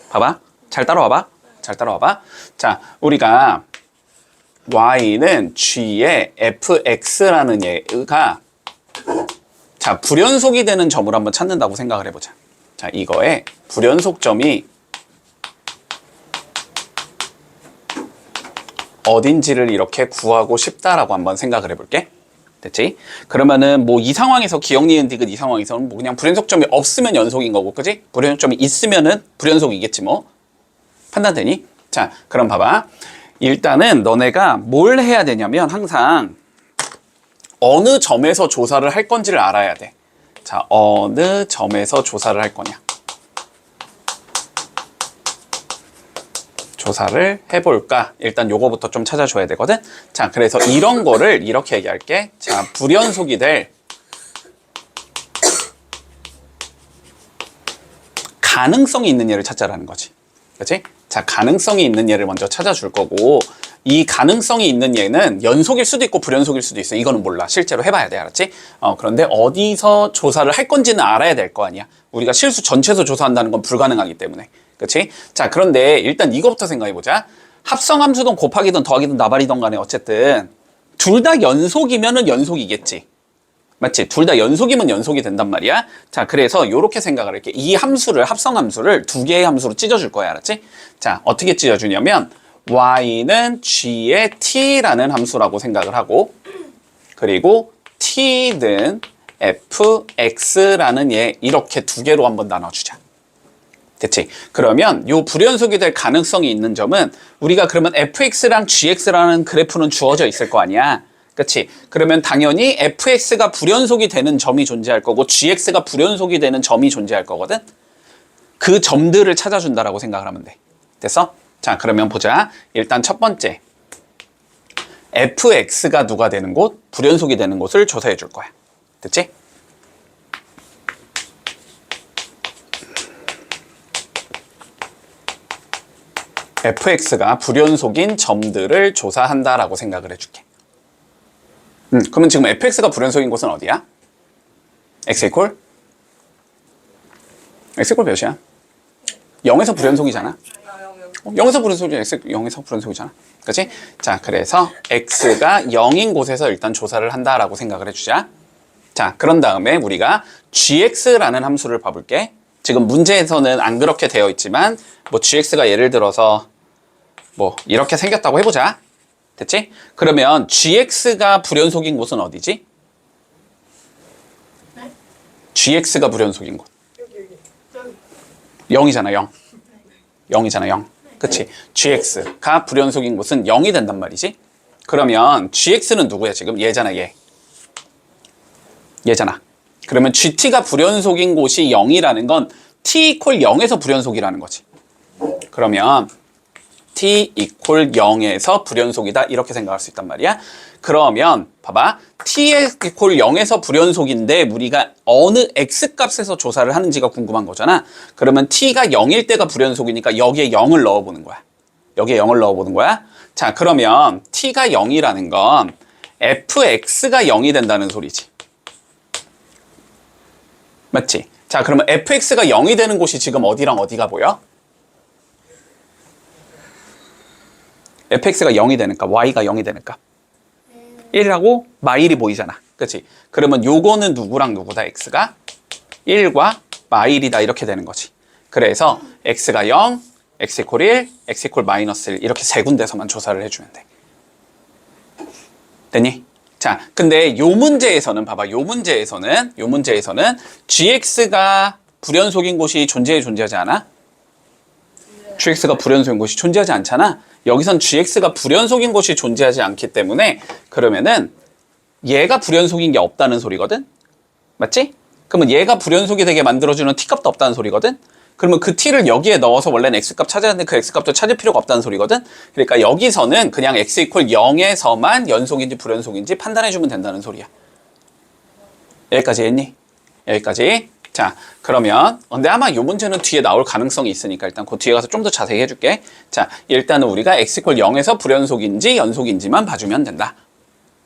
봐봐. 잘 따라와봐. 잘 따라와봐. 자, 우리가 y는 g의 fx라는 얘가, 자, 불연속이 되는 점을 한번 찾는다고 생각을 해보자. 자, 이거의 불연속점이 어딘지를 이렇게 구하고 싶다라고 한번 생각을 해볼게. 됐지? 그러면은 뭐 이 상황에서 기억, 니은, 디귿 이 상황에서는 뭐 그냥 불연속점이 없으면 연속인 거고, 그지? 불연속점이 있으면은 불연속이겠지 뭐. 판단되니? 자, 그럼 봐봐. 일단은 너네가 뭘 해야 되냐면 항상 어느 점에서 조사를 할 건지를 알아야 돼. 자, 어느 점에서 조사를 할 거냐. 조사를 해볼까? 일단 요거부터 좀 찾아줘야 되거든? 자, 그래서 이런 거를 이렇게 얘기할게. 자, 불연속이 될 가능성이 있는 예를 찾자라는 거지. 그치? 자, 가능성이 있는 예를 먼저 찾아줄 거고, 이 가능성이 있는 예는 연속일 수도 있고 불연속일 수도 있어. 이거는 몰라. 실제로 해봐야 돼. 알았지? 그런데 어디서 조사를 할 건지는 알아야 될 거 아니야. 우리가 실수 전체에서 조사한다는 건 불가능하기 때문에. 그치? 자, 그런데 일단 이거부터 생각해보자. 합성함수든 곱하기든 더하기든 나발이든 간에 어쨌든 둘 다 연속이면은 연속이겠지. 맞지? 둘 다 연속이면 연속이 된단 말이야. 자, 그래서 이렇게 생각을 할게. 이 함수를, 합성함수를 두 개의 함수로 찢어줄 거야. 알았지? 자, 어떻게 찢어주냐면 y는 g의 t라는 함수라고 생각을 하고, 그리고 t는 fx라는 얘 이렇게 두 개로 한번 나눠주자. 됐지? 그러면 요 불연속이 될 가능성이 있는 점은 우리가 그러면 fx랑 gx라는 그래프는 주어져 있을 거 아니야. 그치? 그러면 당연히 fx가 불연속이 되는 점이 존재할 거고 gx가 불연속이 되는 점이 존재할 거거든? 그 점들을 찾아준다라고 생각을 하면 돼. 됐어? 자, 그러면 보자. 일단 첫 번째. fx가 누가 되는 곳? 불연속이 되는 곳을 조사해 줄 거야. 됐지? fx가 불연속인 점들을 조사한다라고 생각을 해줄게. 그러면 지금 fx가 불연속인 곳은 어디야? x 이퀄? x 이퀄 몇이야? 0에서 불연속이잖아. 0에서 불연속이잖아. x 0에서 불연속이잖아. 그치? 자, 그래서 x가 0인 곳에서 일단 조사를 한다라고 생각을 해주자. 자, 그런 다음에 우리가 gx라는 함수를 봐볼게. 지금 문제에서는 안 그렇게 되어 있지만 뭐 gx가 예를 들어서 뭐 이렇게 생겼다고 해보자. 됐지? 그러면 gx가 불연속인 곳은 어디지? 네? gx가 불연속인 곳. 여기. 0이잖아, 0. 0이잖아, 0. 그치? gx가 불연속인 곳은 0이 된단 말이지? 그러면 gx는 누구야, 지금? 얘잖아, 얘. 얘잖아. 그러면 gt가 불연속인 곳이 0이라는 건 t equal 0에서 불연속이라는 거지. 그러면 t equal 0에서 불연속이다 이렇게 생각할 수 있단 말이야. 그러면 봐봐. t equal 0에서 불연속인데 우리가 어느 x 값에서 조사를 하는지가 궁금한 거잖아. 그러면 t가 0일 때가 불연속이니까 여기에 0을 넣어보는 거야. 여기에 0을 넣어보는 거야. 자, 그러면 t가 0이라는 건 fx가 0이 된다는 소리지. 맞지? 자, 그러면 fx가 0이 되는 곳이 지금 어디랑 어디가 보여? fx가 0이 되는 값, y가 0이 되는 값. 1하고 마일이 보이잖아. 그치? 그러면 요거는 누구랑 누구다, x가? 1과 마일이다 이렇게 되는 거지. 그래서 x가 0, x equal 1, x equal 마이너스 1 이렇게 세 군데서만 조사를 해주면 돼. 됐니? 자, 근데 요 문제에서는 봐봐. 요 문제에서는 gx가 불연속인 곳이 존재하지 않아? gx가 불연속인 곳이 존재하지 않잖아. 여기선 gx가 불연속인 곳이 존재하지 않기 때문에 그러면은 얘가 불연속인 게 없다는 소리거든? 맞지? 그러면 얘가 불연속이 되게 만들어주는 t값도 없다는 소리거든? 그러면 그 t를 여기에 넣어서 원래는 x값 찾아야 하는데 그 x값도 찾을 필요가 없다는 소리거든? 그러니까 여기서는 그냥 x equal 0에서만 연속인지 불연속인지 판단해주면 된다는 소리야. 여기까지 했니? 여기까지. 자, 그러면 근데 아마 이 문제는 뒤에 나올 가능성이 있으니까 일단 그 뒤에 가서 좀 더 자세히 해줄게. 자, 일단은 우리가 x equal 0에서 불연속인지 연속인지만 봐주면 된다.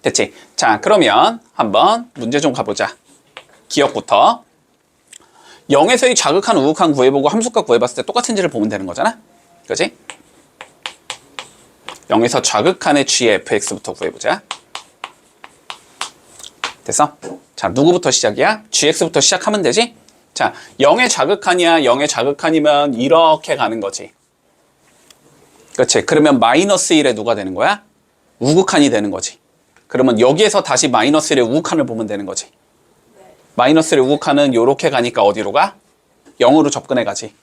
됐지? 자, 그러면 한번 문제 좀 가보자. 기억부터 0에서의 자극한 우극한 구해보고 함수값 구해봤을 때 똑같은지를 보면 되는 거잖아. 그지? 0에서 자극한의 g의 fx부터 구해보자. 됐어? 자, 누구부터 시작이야? gx부터 시작하면 되지? 자, 0의 자극한이야. 0의 자극한이면 이렇게 가는 거지. 그렇지? 그러면 마이너스 1에 누가 되는 거야? 우극한이 되는 거지. 그러면 여기에서 다시 마이너스 1의 우극한을 보면 되는 거지. 마이너스 1의 우극한은 요렇게 가니까 어디로 가? 0으로 접근해 가지.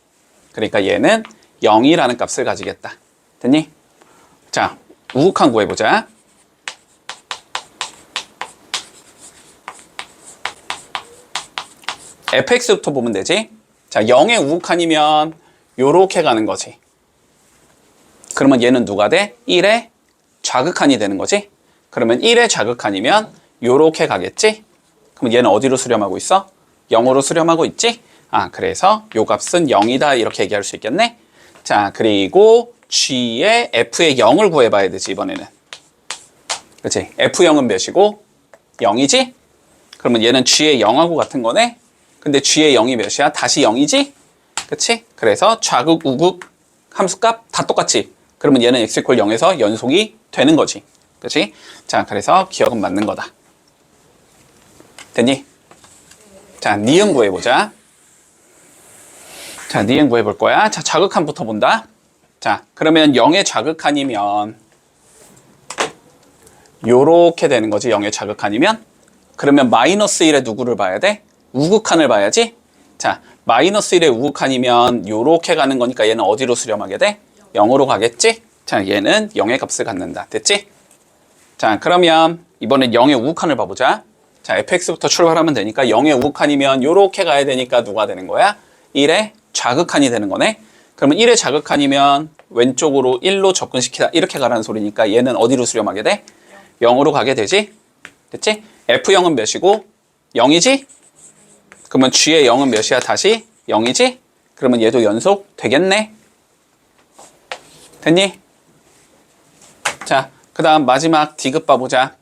그러니까 얘는 0이라는 값을 가지겠다. 됐니? 자, 우극한 구해보자. fx부터 보면 되지. 자, 0의 우극한이면 요렇게 가는 거지. 그러면 얘는 누가 돼? 1의 좌극한이 되는 거지. 그러면 1의 좌극한이면 요렇게 가겠지. 그럼 얘는 어디로 수렴하고 있어? 0으로 수렴하고 있지? 아, 그래서 요 값은 0이다 이렇게 얘기할 수 있겠네. 자, 그리고 g의 f의 0을 구해봐야 되지 이번에는. 그렇지? f0은 몇이고? 0이지? 그러면 얘는 g의 0하고 같은 거네. 근데 g의 0이 몇이야? 다시 0이지? 그치? 그래서 좌극, 우극 함수값 다 똑같지? 그러면 얘는 x equal 0에서 연속이 되는 거지. 그치? 자, 그래서 기억은 맞는 거다. 됐니? 자, 니은 구해보자. 자, 니은 구해볼 거야. 자, 자극한부터 본다. 자, 그러면 0의 자극한이면 요렇게 되는 거지. 0의 자극한이면. 그러면 마이너스 1에 누구를 봐야 돼? 우극한을 봐야지. 자, 마이너스 1의 우극한이면 요렇게 가는 거니까 얘는 어디로 수렴하게 돼? 0으로 가겠지? 자, 얘는 0의 값을 갖는다. 됐지? 자, 그러면 이번엔 0의 우극한을 봐보자. 자, fx부터 출발하면 되니까 0의 우극한이면 요렇게 가야 되니까 누가 되는 거야? 1의 좌극한이 되는 거네. 그러면 1의 좌극한이면 왼쪽으로 1로 접근시키다 이렇게 가라는 소리니까 얘는 어디로 수렴하게 돼? 0으로 가게 되지? 됐지? f0은 몇이고? 0이지? 그러면 g의 0은 몇이야? 다시 0이지? 그러면 얘도 연속 되겠네? 됐니? 자, 그 다음 마지막 D급 봐보자.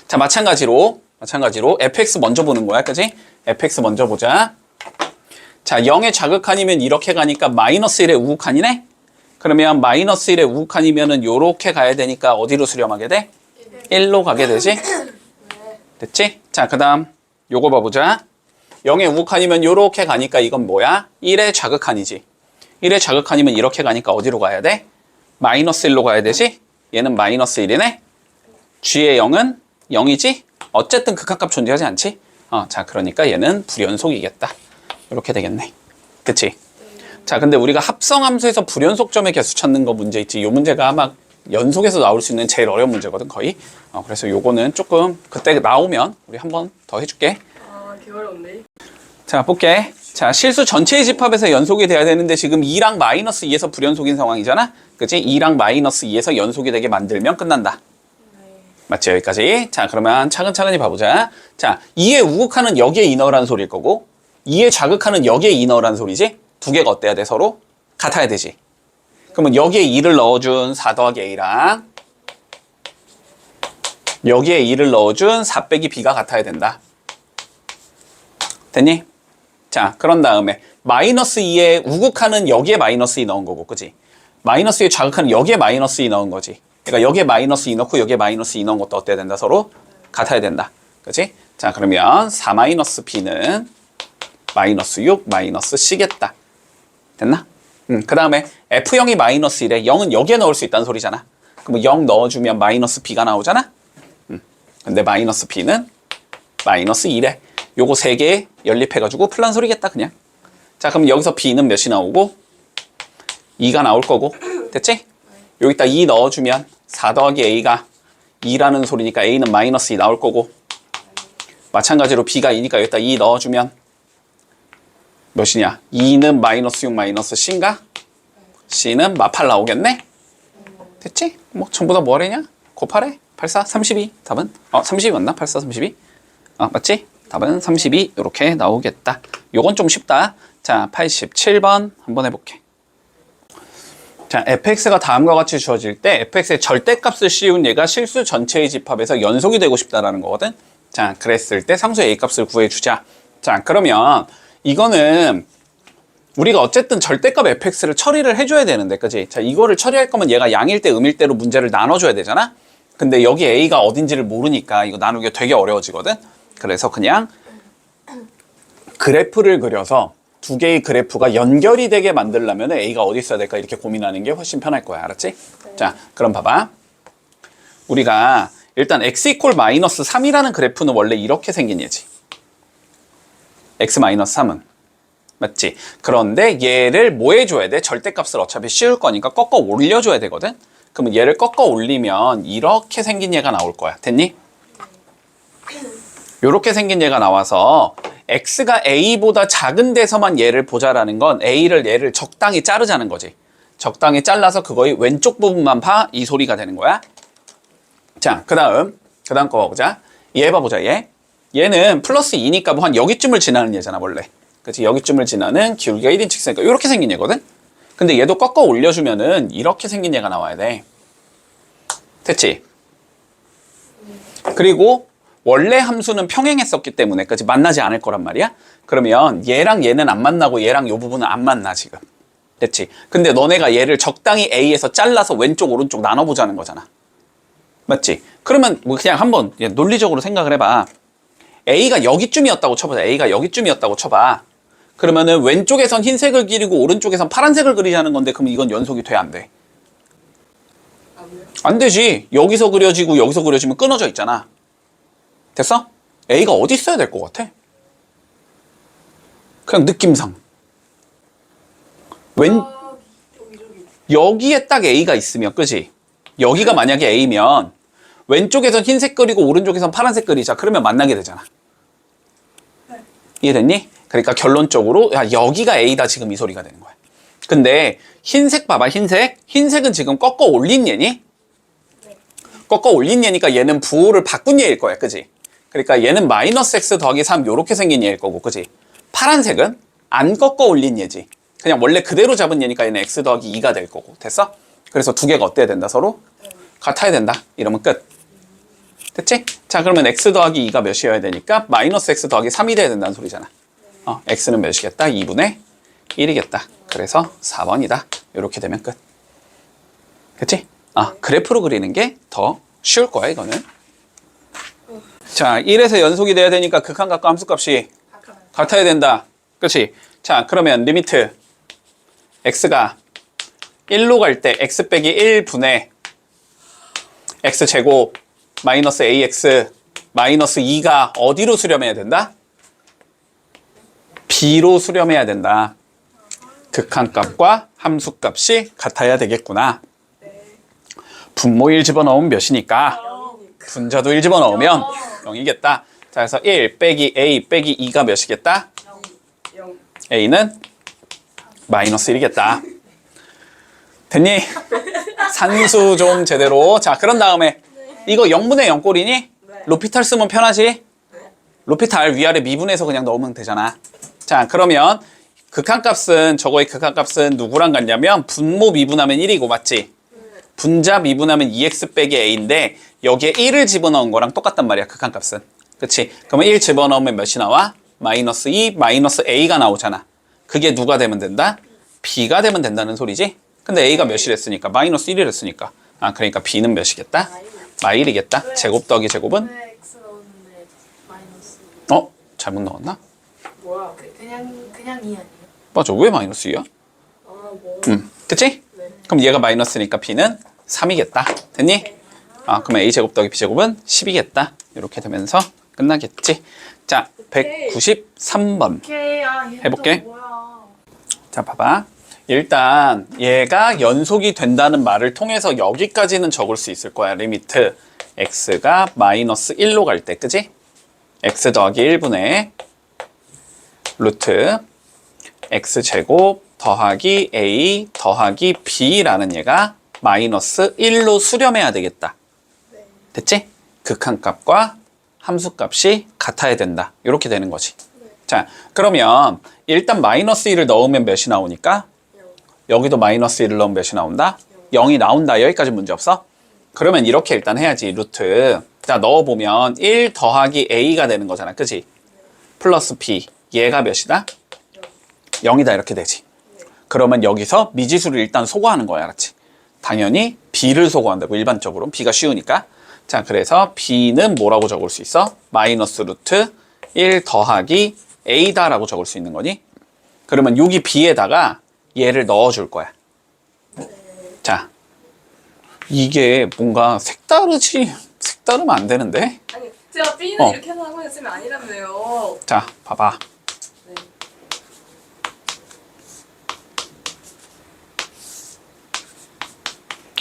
자, 마찬가지로 fx 먼저 보는 거야. 그지? fx 먼저 보자. 자, 0의 자극한이면 이렇게 가니까 마이너스 1의 우극한이네? 그러면 마이너스 1의 우극한이면은 요렇게 가야 되니까 어디로 수렴하게 돼? 1로 가게 되지? 됐지? 자, 그 다음 요거 봐보자. 0의 우극한이면 요렇게 가니까 이건 뭐야? 1의 좌극한이지. 1의 좌극한이면 이렇게 가니까 어디로 가야 돼? 마이너스 1로 가야 되지? 얘는 마이너스 1이네? G의 0은 0이지? 어쨌든 극한값 존재하지 않지? 자, 그러니까 얘는 불연속이겠다. 이렇게 되겠네. 그치? 자, 근데 우리가 합성함수에서 불연속점의 개수 찾는 거 문제 있지. 이 문제가 아마 연속에서 나올 수 있는 제일 어려운 문제거든, 거의. 그래서 요거는 조금 그때 나오면 우리 한 번 더 해줄게. 개 어려운데. 자, 볼게. 자, 실수 전체의 집합에서 연속이 돼야 되는데 지금 2랑 마이너스 2에서 불연속인 상황이잖아? 그치? 2랑 마이너스 2에서 연속이 되게 만들면 끝난다. 맞지? 여기까지. 자, 그러면 차근차근히 봐보자. 자, 2의 우극한은 여기에 인어라는 소리일 거고 2의 좌극한은 여기에 인어라는 소리지? 두 개가 어때야 돼? 서로? 같아야 되지. 그러면 여기에 2를 넣어준 4 더하기 A랑 여기에 2를 넣어준 4 빼기 B가 같아야 된다. 됐니? 자, 그런 다음에 마이너스 2의 우극한은 여기에 마이너스 2 넣은 거고, 그지? 마이너스 2의 좌극한은 여기에 마이너스 2 넣은 거지. 그러니까 여기에 마이너스 2 넣고 여기에 마이너스 2 넣은 것도 어때야 된다? 서로 같아야 된다. 그지? 자, 그러면 4 마이너스 B는 마이너스 6 마이너스 C겠다. 됐나? 그 다음에 F0이 마이너스 1에 0은 여기에 넣을 수 있다는 소리잖아. 그럼 0 넣어주면 마이너스 B가 나오잖아? 근데 마이너스 B는 마이너스 1에 요거 3개 연립해가지고 풀란 소리겠다, 그냥. 자, 그럼 여기서 B는 몇이 나오고? 2가 나올 거고. 됐지? 여기다 2 넣어주면 4 더하기 A가 2라는 소리니까 A는 마이너스 2 나올 거고. 마찬가지로 B가 2니까 여기다 2 넣어주면 몇이냐? 2는 마이너스 6 마이너스 C인가? C는 마팔 나오겠네? 됐지? 뭐 전부 다 뭐하래냐? 곱하래? 84, 32 답은? 32 맞나? 84, 32? 맞지? 답은 32 이렇게 나오겠다. 요건 좀 쉽다. 자, 87번 한번 해볼게. 자, fx가 다음과 같이 주어질 때 fx의 절대값을 씌운 얘가 실수 전체의 집합에서 연속이 되고 싶다라는 거거든. 자, 그랬을 때 상수의 a값을 구해주자. 자, 그러면 이거는 우리가 어쨌든 절대값 fx를 처리를 해줘야 되는데, 그치? 자, 이거를 처리할 거면 얘가 양일 때 음일 때로 문제를 나눠줘야 되잖아? 근데 여기 a가 어딘지를 모르니까 이거 나누기가 되게 어려워지거든? 그래서 그냥 그래프를 그려서 두 개의 그래프가 연결이 되게 만들려면 a가 어디 있어야 될까 이렇게 고민하는 게 훨씬 편할 거야. 알았지? 네. 자, 그럼 봐봐. 우리가 일단 x 이퀄 마이너스 3이라는 그래프는 원래 이렇게 생긴 얘지. x 마이너스 3은. 맞지? 그런데 얘를 뭐 해줘야 돼? 절대값을 어차피 씌울 거니까 꺾어 올려줘야 되거든? 그러면 얘를 꺾어 올리면 이렇게 생긴 얘가 나올 거야. 됐니? 이렇게 생긴 얘가 나와서 x가 a보다 작은 데서만 얘를 보자라는 건 얘를 적당히 자르자는 거지. 적당히 잘라서 그거의 왼쪽 부분만 봐. 이 소리가 되는 거야. 자, 그 다음 거 봐보자. 얘 봐보자. 얘는 플러스 2니까 뭐 한 여기쯤을 지나는 얘잖아 원래. 그치? 여기쯤을 지나는 기울기가 1인치니까 이렇게 생긴 얘거든. 근데 얘도 꺾어 올려주면은 이렇게 생긴 얘가 나와야 돼. 됐지? 그리고 원래 함수는 평행했었기 때문에 그치? 만나지 않을 거란 말이야. 그러면 얘랑 얘는 안 만나고 얘랑 요 부분은 안 만나 지금. 됐지? 근데 너네가 얘를 적당히 A에서 잘라서 왼쪽 오른쪽 나눠보자는 거잖아. 맞지? 그러면 뭐 그냥 한번 논리적으로 생각을 해봐. A가 여기쯤이었다고 쳐보자. A가 여기쯤이었다고 쳐봐. 그러면은 왼쪽에선 흰색을 그리고 오른쪽에선 파란색을 그리자는 건데 그럼 이건 연속이 돼? 안 돼? 안 되지. 여기서 그려지고 여기서 그려지면 끊어져 있잖아. 됐어? A가 어디 있어야 될 것 같아? 그냥 느낌상. 여기에 딱 A가 있으면, 그지? 여기가 만약에 A면 왼쪽에선 흰색 그리고 오른쪽에선 파란색 그리자. 그러면 만나게 되잖아. 이해됐니? 그러니까 결론적으로 야, 여기가 A다 지금 이 소리가 되는 거야. 근데 흰색 봐봐. 흰색은 지금 꺾어 올린 얘니? 꺾어 올린 얘니까 얘는 부호를 바꾼 얘일 거야. 그지? 그러니까 얘는 마이너스 x 더하기 3 요렇게 생긴 얘일 거고. 그지? 파란색은 안 꺾어 올린 얘지. 그냥 원래 그대로 잡은 얘니까 얘는 x 더하기 2가 될 거고. 됐어? 그래서 두 개가 어때야 된다 서로? 같아야 된다. 이러면 끝. 됐지? 자, 그러면 x 더하기 2가 몇이어야 되니까 마이너스 x 더하기 3이 돼야 된다는 소리잖아. x는 몇이겠다? 2분의 1이겠다. 그래서 4번이다. 이렇게 되면 끝. 그치? 그래프로 그리는 게 더 쉬울 거야, 이거는. 자, 1에서 연속이 돼야 되니까 극한값과 함수값이 같아야 된다. 그렇지? 자, 그러면 리미트 x가 1로 갈 때 x 빼기 1분의 x제곱 마이너스 ax 마이너스 2가 어디로 수렴해야 된다? b로 수렴해야 된다. 극한값과 함수값이 같아야 되겠구나. 분모 1 집어넣으면 몇이니까? 분자도 1 집어넣으면 0이겠다. 자, 그래서 1 빼기 a 빼기 2가 몇이겠다? a는 마이너스 1이겠다. 됐니? 산수 좀 제대로. 자, 그런 다음에 이거 0분의 0 꼴이니? 로피탈 쓰면 편하지? 로피탈 위아래 미분해서 그냥 넣으면 되잖아. 자, 그러면 극한값은, 저거의 극한값은 누구랑 같냐면 분모 미분하면 1이고, 맞지? 분자 미분하면 2x 빼기 a인데 여기에 1을 집어넣은 거랑 똑같단 말이야, 극한값은. 그치? 그러면 1 집어넣으면 몇이 나와? 마이너스 2, 마이너스 a가 나오잖아. 그게 누가 되면 된다? b가 되면 된다는 소리지? 근데 a가 몇이랬으니까? 마이너스 1이랬으니까. 아, 그러니까 b는 몇이겠다? 마일이겠다. 제곱 더하기 제곱은? 왜 x 넣었는데 마이너스? 어? 잘못 넣었나? 뭐야? 그냥 2 아니에요? 맞아. 왜 마이너스 2야? 아 뭐? 그치? 그럼 얘가 마이너스니까 b는 3이겠다. 됐니? 아, 그럼 a제곱 더하기 b제곱은 10이겠다. 이렇게 되면서 끝나겠지? 자, 193번. 오케이. 아, 해볼게. 뭐야? 자, 봐봐. 일단 얘가 연속이 된다는 말을 통해서 여기까지는 적을 수 있을 거야. 리미트 x가 마이너스 1로 갈 때, 그지? x 더하기 1분의 루트 x제곱 더하기 a 더하기 b라는 얘가 마이너스 1로 수렴해야 되겠다. 됐지? 극한값과 함수값이 같아야 된다. 이렇게 되는 거지. 자, 그러면 일단 마이너스 1을 넣으면 몇이 나오니까? 여기도 마이너스 1을 넣으면 몇이 나온다? 0이 나온다. 여기까지 문제 없어? 그러면 이렇게 일단 해야지. 루트. 자, 넣어보면 1 더하기 a가 되는 거잖아. 그치? 플러스 b. 얘가 몇이다? 0이다. 이렇게 되지. 그러면 여기서 미지수를 일단 소거하는 거야. 알았지? 당연히 b를 소거한다고. 일반적으로. b가 쉬우니까. 자, 그래서 b는 뭐라고 적을 수 있어? 마이너스 루트 1 더하기 a다 라고 적을 수 있는 거니? 그러면 여기 b에다가 얘를 넣어줄 거야. 자, 이게 뭔가 색다르지? 색다르면 안 되는데? 아니, 제가 B는 이렇게 해서 하고 있으면 아니라며요. 자, 봐봐. 네.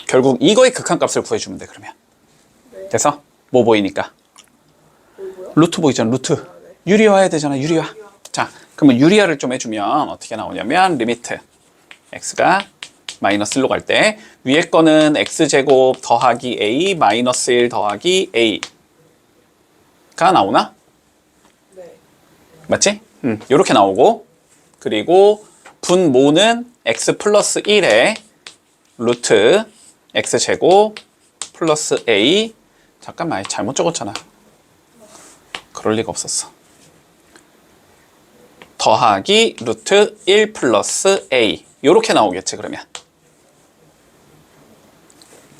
결국 이거의 극한값을 구해주면 돼, 그러면. 돼서? 뭐 보이니까? 뭐요? 루트 보이잖아, 루트. 유리화 해야 되잖아, 유리화. 자, 그러면 유리화를 좀 해주면 어떻게 나오냐면 리미트 x가 마이너스 1로 갈 때 위에 거는 x제곱 더하기 a 마이너스 1 더하기 a가 나오나? 네. 맞지? 이렇게 나오고 그리고 분모는 x 플러스 1에 루트 x제곱 플러스 a 잠깐만 잘못 적었잖아. 그럴 리가 없었어. 더하기 루트 1 플러스 a 요렇게 나오겠지 그러면.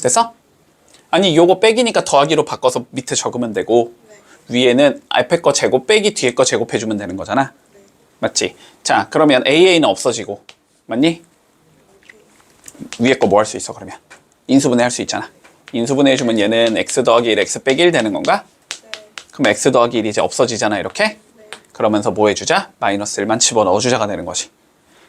됐어? 아니 요거 빼기니까 더하기로 바꿔서 밑에 적으면 되고 위에는 앞에 거 제곱 빼기 뒤에 거 제곱해주면 되는 거잖아. 맞지? 자, 그러면 AA는 없어지고 맞니? 위에 거 뭐 할 수 있어 그러면? 인수분해 할 수 있잖아. 인수분해 해주면 얘는 x 더하기 1 x 빼기 1 되는 건가? 그럼 x 더하기 1이 이제 없어지잖아 이렇게? 그러면서 뭐 해주자? 마이너스 1만 집어넣어주자가 되는 거지.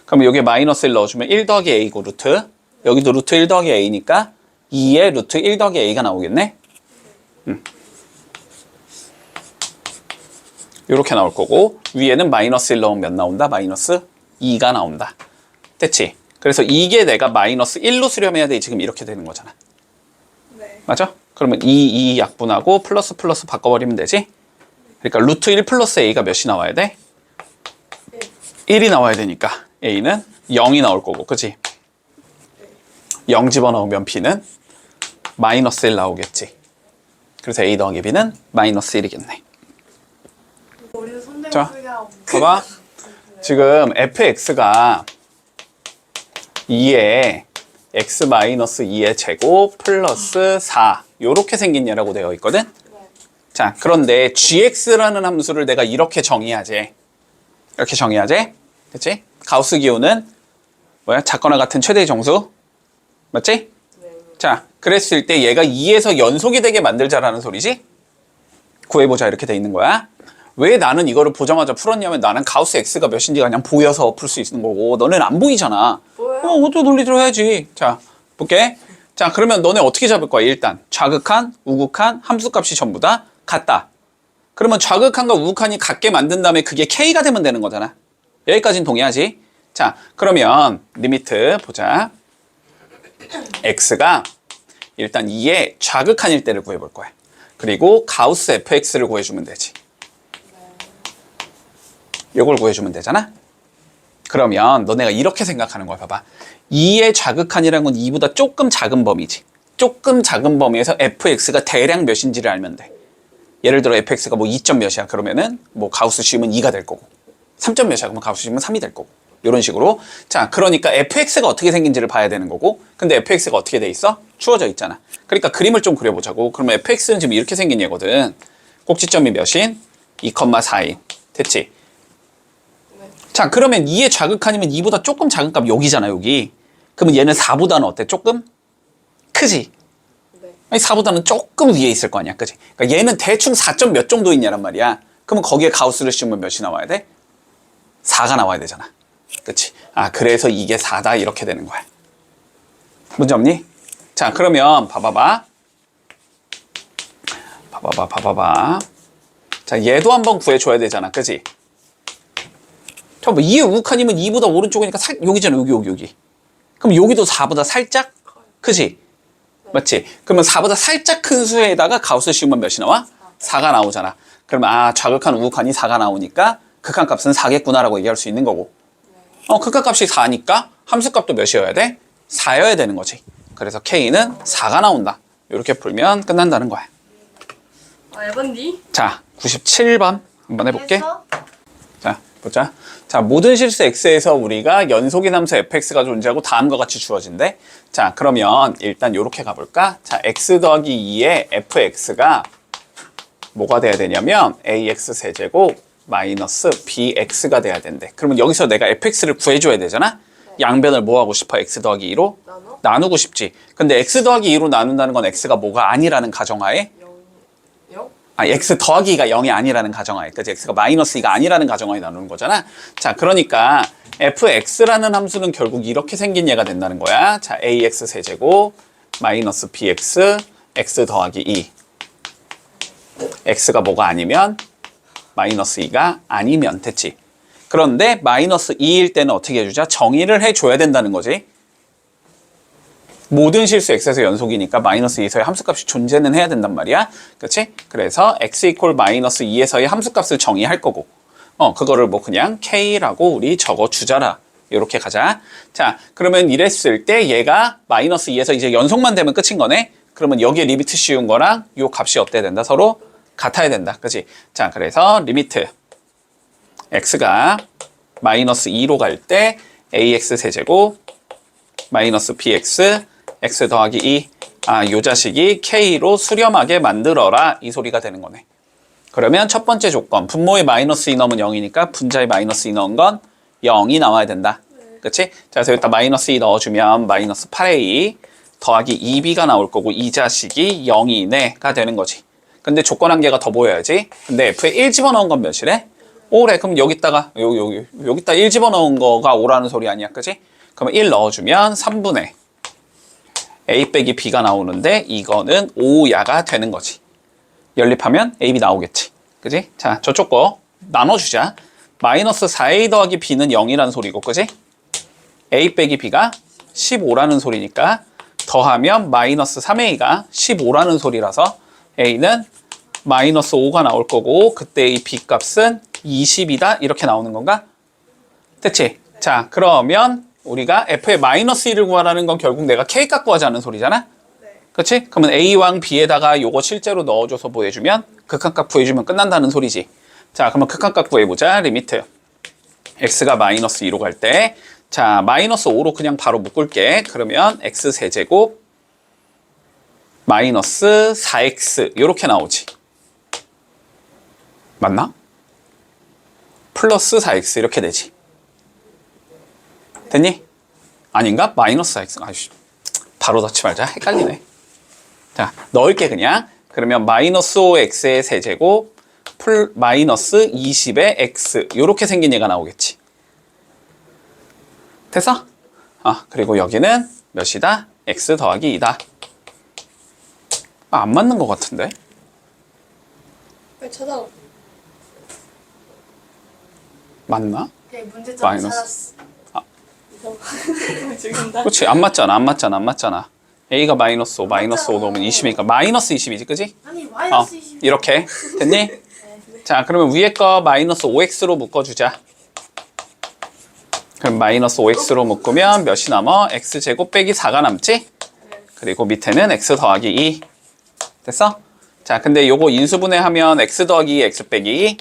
그럼 여기에 마이너스 1 넣어주면 1 더하기 a고 루트 여기도 루트 1 더하기 a니까 2에 루트 1 더하기 a가 나오겠네? 이렇게 나올 거고 위에는 마이너스 1 넣으면 몇 나온다? 마이너스 2가 나온다. 됐지? 그래서 이게 내가 마이너스 1로 수렴해야 돼. 지금 이렇게 되는 거잖아. 네. 맞아? 그러면 2 약분하고 플러스 플러스 바꿔버리면 되지? 그러니까 루트 1 플러스 a가 몇이 나와야 돼? 1이 나와야 되니까 a는 0이 나올 거고 그치? 0 집어넣으면 b는 마이너스 1 나오겠지. 그래서 a 더하기 b는 마이너스 1이겠네. 우리도 손대고 자, 쓰게 하고. 봐봐. 지금 fx가 2에 x 마이너스 2의 제곱 플러스 4 요렇게 생긴 얘라고 되어 있거든? 자, 그런데 gx라는 함수를 내가 이렇게 정의하지. 이렇게 정의하지? 그치? 가우스 기호는 뭐야? 작거나 같은 최대의 정수? 맞지? 네. 자, 그랬을 때 얘가 2에서 연속이 되게 만들자라는 소리지? 구해보자 이렇게 돼 있는 거야. 왜 나는 이거를 보자마자 풀었냐면 나는 가우스 x가 몇인지가 그냥 보여서 풀 수 있는 거고 너네는 안 보이잖아. 보여요? 어떻게 논리대로 해야지. 자, 볼게. 자, 그러면 너네 어떻게 잡을 거야? 일단 좌극한, 우극한, 함수값이 전부 다 같다. 그러면 좌극한과 우극한이 같게 만든 다음에 그게 k가 되면 되는 거잖아. 여기까지는 동의하지? 자, 그러면 리미트 보자. x가 일단 2의 좌극한일 때를 구해볼 거야. 그리고 가우스 fx를 구해주면 되지. 요걸 구해주면 되잖아. 그러면 너네가 이렇게 생각하는 거야. 봐봐. 2의 좌극한이라는 건 2보다 조금 작은 범위지. 조금 작은 범위에서 fx가 대략 몇인지를 알면 돼. 예를 들어 fx가 뭐 2점 몇이야. 그러면은 뭐 가우스 씌우면 2가 될 거고 3점 몇이야. 그러면 가우스 씌우면 3이 될 거고 이런 식으로. 자, 그러니까 fx가 어떻게 생긴지를 봐야 되는 거고, 근데 fx가 어떻게 돼 있어? 주어져 있잖아. 그러니까 그림을 좀 그려보자고. 그러면 fx는 지금 이렇게 생긴 얘거든. 꼭지점이 몇인? 2,4인. 됐지? 자, 그러면 2의 좌극한이면 2보다 조금 작은 값 여기잖아, 여기. 그러면 얘는 4보다는 어때? 조금 크지? 네. 아니, 4보다는 조금 위에 있을 거 아니야, 그치? 그러니까 얘는 대충 4점 몇 정도 있냐란 말이야. 그러면 거기에 가우스를 씌우면 몇이 나와야 돼? 4가 나와야 되잖아. 그치? 아, 그래서 이게 4다 이렇게 되는 거야. 문제 없니? 자, 그러면 봐봐봐. 자, 얘도 한번 구해줘야 되잖아, 그치? 자, 뭐 2의 우극한이면 2보다 오른쪽이니까 여기잖아, 여기. 그럼 여기도 4보다 살짝? 그치? 맞지? 그러면 4보다 살짝 큰 수에다가 가우스 씌우면 몇이 나와? 4가 나오잖아. 그러면 아, 좌극한, 우극한이 4가 나오니까 극한값은 4겠구나라고 얘기할 수 있는 거고. 극한값이 4니까 함수값도 몇이어야 돼? 4여야 되는 거지. 그래서 K는 4가 나온다. 이렇게 풀면 끝난다는 거야. 아, 에반디? 자, 97번 한번 해볼게. 했어? 자, 보자. 자, 모든 실수 x에서 우리가 연속인 함수 fx가 존재하고 다음과 같이 주어진대. 자, 그러면 일단 이렇게 가볼까? 자, x 더하기 2의 fx가 뭐가 돼야 되냐면 ax 세제곱 마이너스 bx가 돼야 된대. 그러면 여기서 내가 fx를 구해줘야 되잖아? 양변을 뭐 하고 싶어? x 더하기 2로? 나눠? 나누고 싶지. 근데 x 더하기 2로 나눈다는 건 x가 뭐가 아니라는 가정하에? 0? 아, x 더하기 2가 0이 아니라는 가정하에. 그치? x가 마이너스 2가 아니라는 가정하에 나누는 거잖아? 자, 그러니까 fx라는 함수는 결국 이렇게 생긴 얘가 된다는 거야. 자, ax 세제곱 마이너스 bx x 더하기 2. x가 뭐가 아니면? 마이너스 2가 아니면 됐지. 그런데 마이너스 2일 때는 어떻게 해주자? 정의를 해줘야 된다는 거지. 모든 실수 x에서 연속이니까 마이너스 2에서의 함수값이 존재는 해야 된단 말이야. 그치? 그래서 x 이퀄 마이너스 2에서의 함수값을 정의할 거고, 그거를 뭐 그냥 k라고 우리 적어주자라. 이렇게 가자. 자, 그러면 이랬을 때 얘가 마이너스 2에서 이제 연속만 되면 끝인 거네? 그러면 여기에 리미트 씌운 거랑 요 값이 어때야 된다? 서로 같아야 된다. 그치? 자, 그래서 리미트 x가 마이너스 2로 갈 때 ax 세제곱 마이너스 bx x 더하기 2. 아, 요 자식이 k로 수렴하게 만들어라. 이 소리가 되는 거네. 그러면 첫 번째 조건, 분모에 마이너스 2 넣으면 0이니까 분자에 마이너스 2 넣은 건 0이 나와야 된다. 그치? 자, 그래서 여기다 마이너스 2 넣어주면 마이너스 8a 더하기 2b가 나올 거고 이 자식이 0이 네가 되는 거지. 근데 조건 한 개가 더 보여야지. 근데 f에 1 집어넣은 건 몇이래? 5래. 그럼 여기다가 여기다 1 집어넣은 거가 5라는 소리 아니야, 그치? 그러면 1 넣어주면 3분의 a 빼기 b가 나오는데 이거는 5야가 되는 거지. 연립하면 a, b 나오겠지. 그치? 자, 저쪽 거 나눠주자. 마이너스 4a 더하기 b는 0이라는 소리고, 그치? a 빼기 b가 15라는 소리니까 더하면 마이너스 3a가 15라는 소리라서 a는 마이너스 5가 나올 거고 그때 이 b 값은 20이다 이렇게 나오는 건가? 됐지? 자, 그러면 우리가 f의 마이너스 1을 구하라는 건 결국 내가 k 값 구하자는 소리잖아? 그치? 그러면 a왕 b에다가 요거 실제로 넣어줘서 보여주면 극한값 구해주면 끝난다는 소리지. 자, 그러면 극한값 구해보자. 리미트 x가 마이너스 2로 갈 때, 자, 마이너스 5로 그냥 바로 묶을게. 그러면 x 세제곱 마이너스 4x 이렇게 나오지. 맞나? 플러스 4x 이렇게 되지. 됐니? 아닌가? 마이너스 4x. 아이씨, 바로 넣지 말자. 헷갈리네. 자, 넣을게 그냥. 그러면 마이너스 5x의 세제곱 마이너스 20의 x 요렇게 생긴 얘가 나오겠지. 됐어? 그리고 여기는 몇이다? x 더하기 2다. 안 맞는 것 같은데? 왜 찾아? 맞나? 네, 문제점 마이너스. 찾았어. 이거 죽인다. 그렇지. 안 맞잖아. a가 마이너스 5, 마이너스 5 넣으면 20이니까 마이너스 20이지, 그지? 아니 마이너스 20. 이렇게. 됐니? 자, 그러면 위에 거 마이너스 5x로 묶어주자. 그럼 마이너스 5x로 묶으면 몇이 남아? x제곱 빼기 4가 남지? 그리고 밑에는 x 더하기 2. 됐어? 자, 근데 요거 인수분해하면 x 더하기 2, x 빼기 2.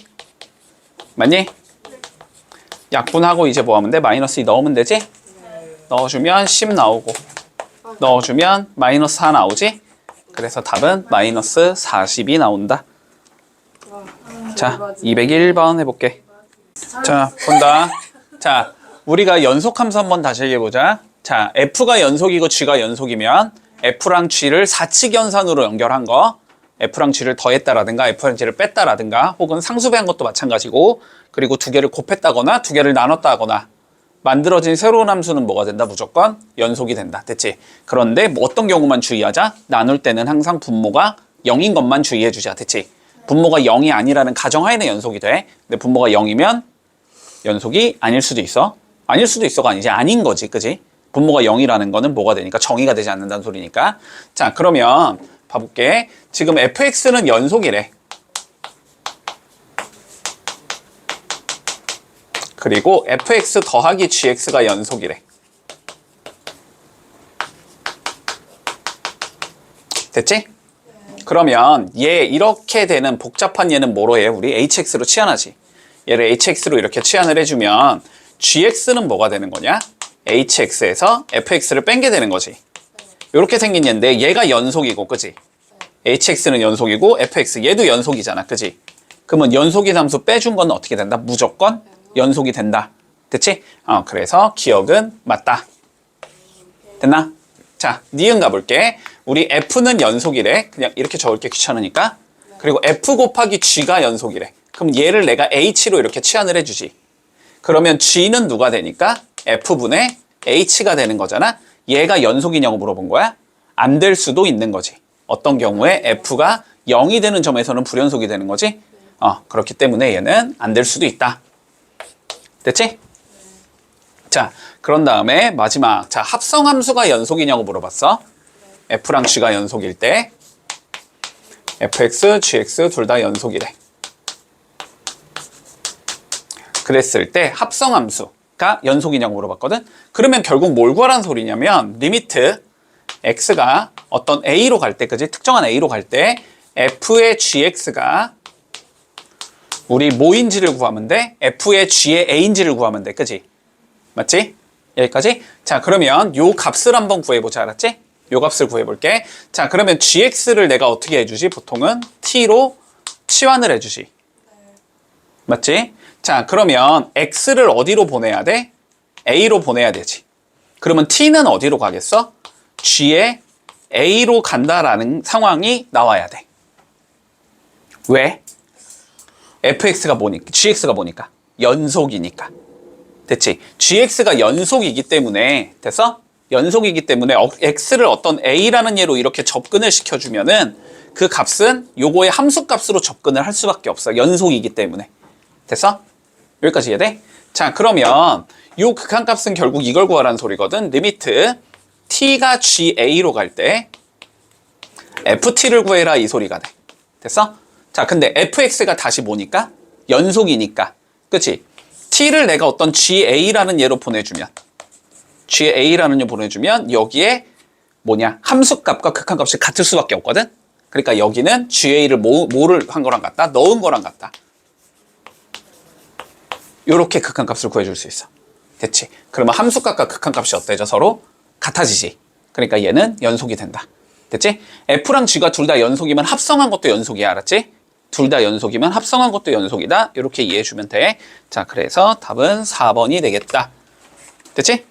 맞니? 약분하고 이제 뭐 하면 돼? 마이너스 2 넣으면 되지? 넣어주면 10 나오고 넣어주면 마이너스 4 나오지? 그래서 답은 마이너스 40이 나온다. 자, 201번 해볼게. 자, 본다. 자, 우리가 연속함수 한번 다시 얘기해보자. 자, F가 연속이고 G가 연속이면 F랑 G를 사칙연산으로 연결한 거, F랑 G를 더했다라든가 F랑 G를 뺐다라든가 혹은 상수배한 것도 마찬가지고, 그리고 두 개를 곱했다거나 두 개를 나눴다거나 만들어진 새로운 함수는 뭐가 된다? 무조건 연속이 된다. 됐지? 그런데 뭐 어떤 경우만 주의하자? 나눌 때는 항상 분모가 0인 것만 주의해주자. 됐지? 분모가 0이 아니라는 가정하에는 연속이 돼. 근데 분모가 0이면 연속이 아닐 수도 있어. 아닐 수도 있어가 아니지. 아닌 거지. 그지? 분모가 0이라는 거는 뭐가 되니까? 정의가 되지 않는다는 소리니까. 자, 그러면 봐볼게. 지금 fx는 연속이래. 그리고 fx 더하기 gx가 연속이래. 됐지? 그러면 얘 이렇게 되는 복잡한 얘는 뭐로 해? 우리 hx로 치환하지. 얘를 hx로 이렇게 치환을 해주면 gx는 뭐가 되는 거냐? hx에서 fx를 뺀 게 되는 거지. 이렇게 생긴 얘인데 얘가 연속이고, 그지? hx는 연속이고 fx 얘도 연속이잖아, 그지? 그러면 연속인 함수 빼준 건 어떻게 된다? 무조건 연속이 된다. 됐지? 그래서 기억은 맞다. 됐나? 자, 니은 가볼게. 우리 f는 연속이래. 그냥 이렇게 적을게, 귀찮으니까. 그리고 f 곱하기 g가 연속이래. 그럼 얘를 내가 h로 이렇게 치환을 해주지. 그러면 g는 누가 되니까? f분의 h가 되는 거잖아. 얘가 연속이냐고 물어본 거야? 안 될 수도 있는 거지. 어떤 경우에 f가 0이 되는 점에서는 불연속이 되는 거지. 그렇기 때문에 얘는 안 될 수도 있다. 됐지? 자, 그런 다음에 마지막. 자, 합성함수가 연속이냐고 물어봤어. f랑 g가 연속일 때 fx, gx 둘 다 연속이래. 그랬을 때 합성함수가 연속이냐고 물어봤거든. 그러면 결국 뭘 구하라는 소리냐면 리미트 x가 어떤 a로 갈 때, 그지? 특정한 a로 갈 때 f의 gx가 우리 뭐인지를 구하면 돼? f의 g의 a인지를 구하면 돼. 그지? 맞지? 여기까지? 자, 그러면 요 값을 한번 구해보자. 알았지? 요 값을 구해볼게. 자, 그러면 gx를 내가 어떻게 해주지? 보통은 t로 치환을 해주지. 맞지? 자, 그러면 x를 어디로 보내야 돼? a로 보내야 되지. 그러면 t는 어디로 가겠어? g의 a로 간다라는 상황이 나와야 돼. 왜? fx가 뭐니까? gx가 뭐니까? 연속이니까. 됐지? gx가 연속이기 때문에, 됐어? 연속이기 때문에 x를 어떤 a라는 예로 이렇게 접근을 시켜주면은 그 값은 요거의 함수값으로 접근을 할 수밖에 없어. 연속이기 때문에. 됐어? 여기까지 이해돼? 자, 그러면 요 극한값은 결국 이걸 구하라는 소리거든. 리미트 t가 ga로 갈 때 ft를 구해라 이 소리가 돼. 됐어? 자, 근데 fx가 다시 뭐니까? 연속이니까. 그치? t를 내가 어떤 ga라는 예로 보내주면 ga라는 예로 보내주면 여기에 뭐냐? 함수값과 극한값이 같을 수밖에 없거든? 그러니까 여기는 ga를 뭐를 한 거랑 같다? 넣은 거랑 같다. 요렇게 극한값을 구해줄 수 있어. 됐지? 그러면 함수값과 극한값이 어때져? 서로 같아지지. 그러니까 얘는 연속이 된다. 됐지? f랑 g가 둘 다 연속이면 합성한 것도 연속이야. 알았지? 둘 다 연속이면 합성한 것도 연속이다. 이렇게 이해해 주면 돼. 자, 그래서 답은 4번이 되겠다. 됐지?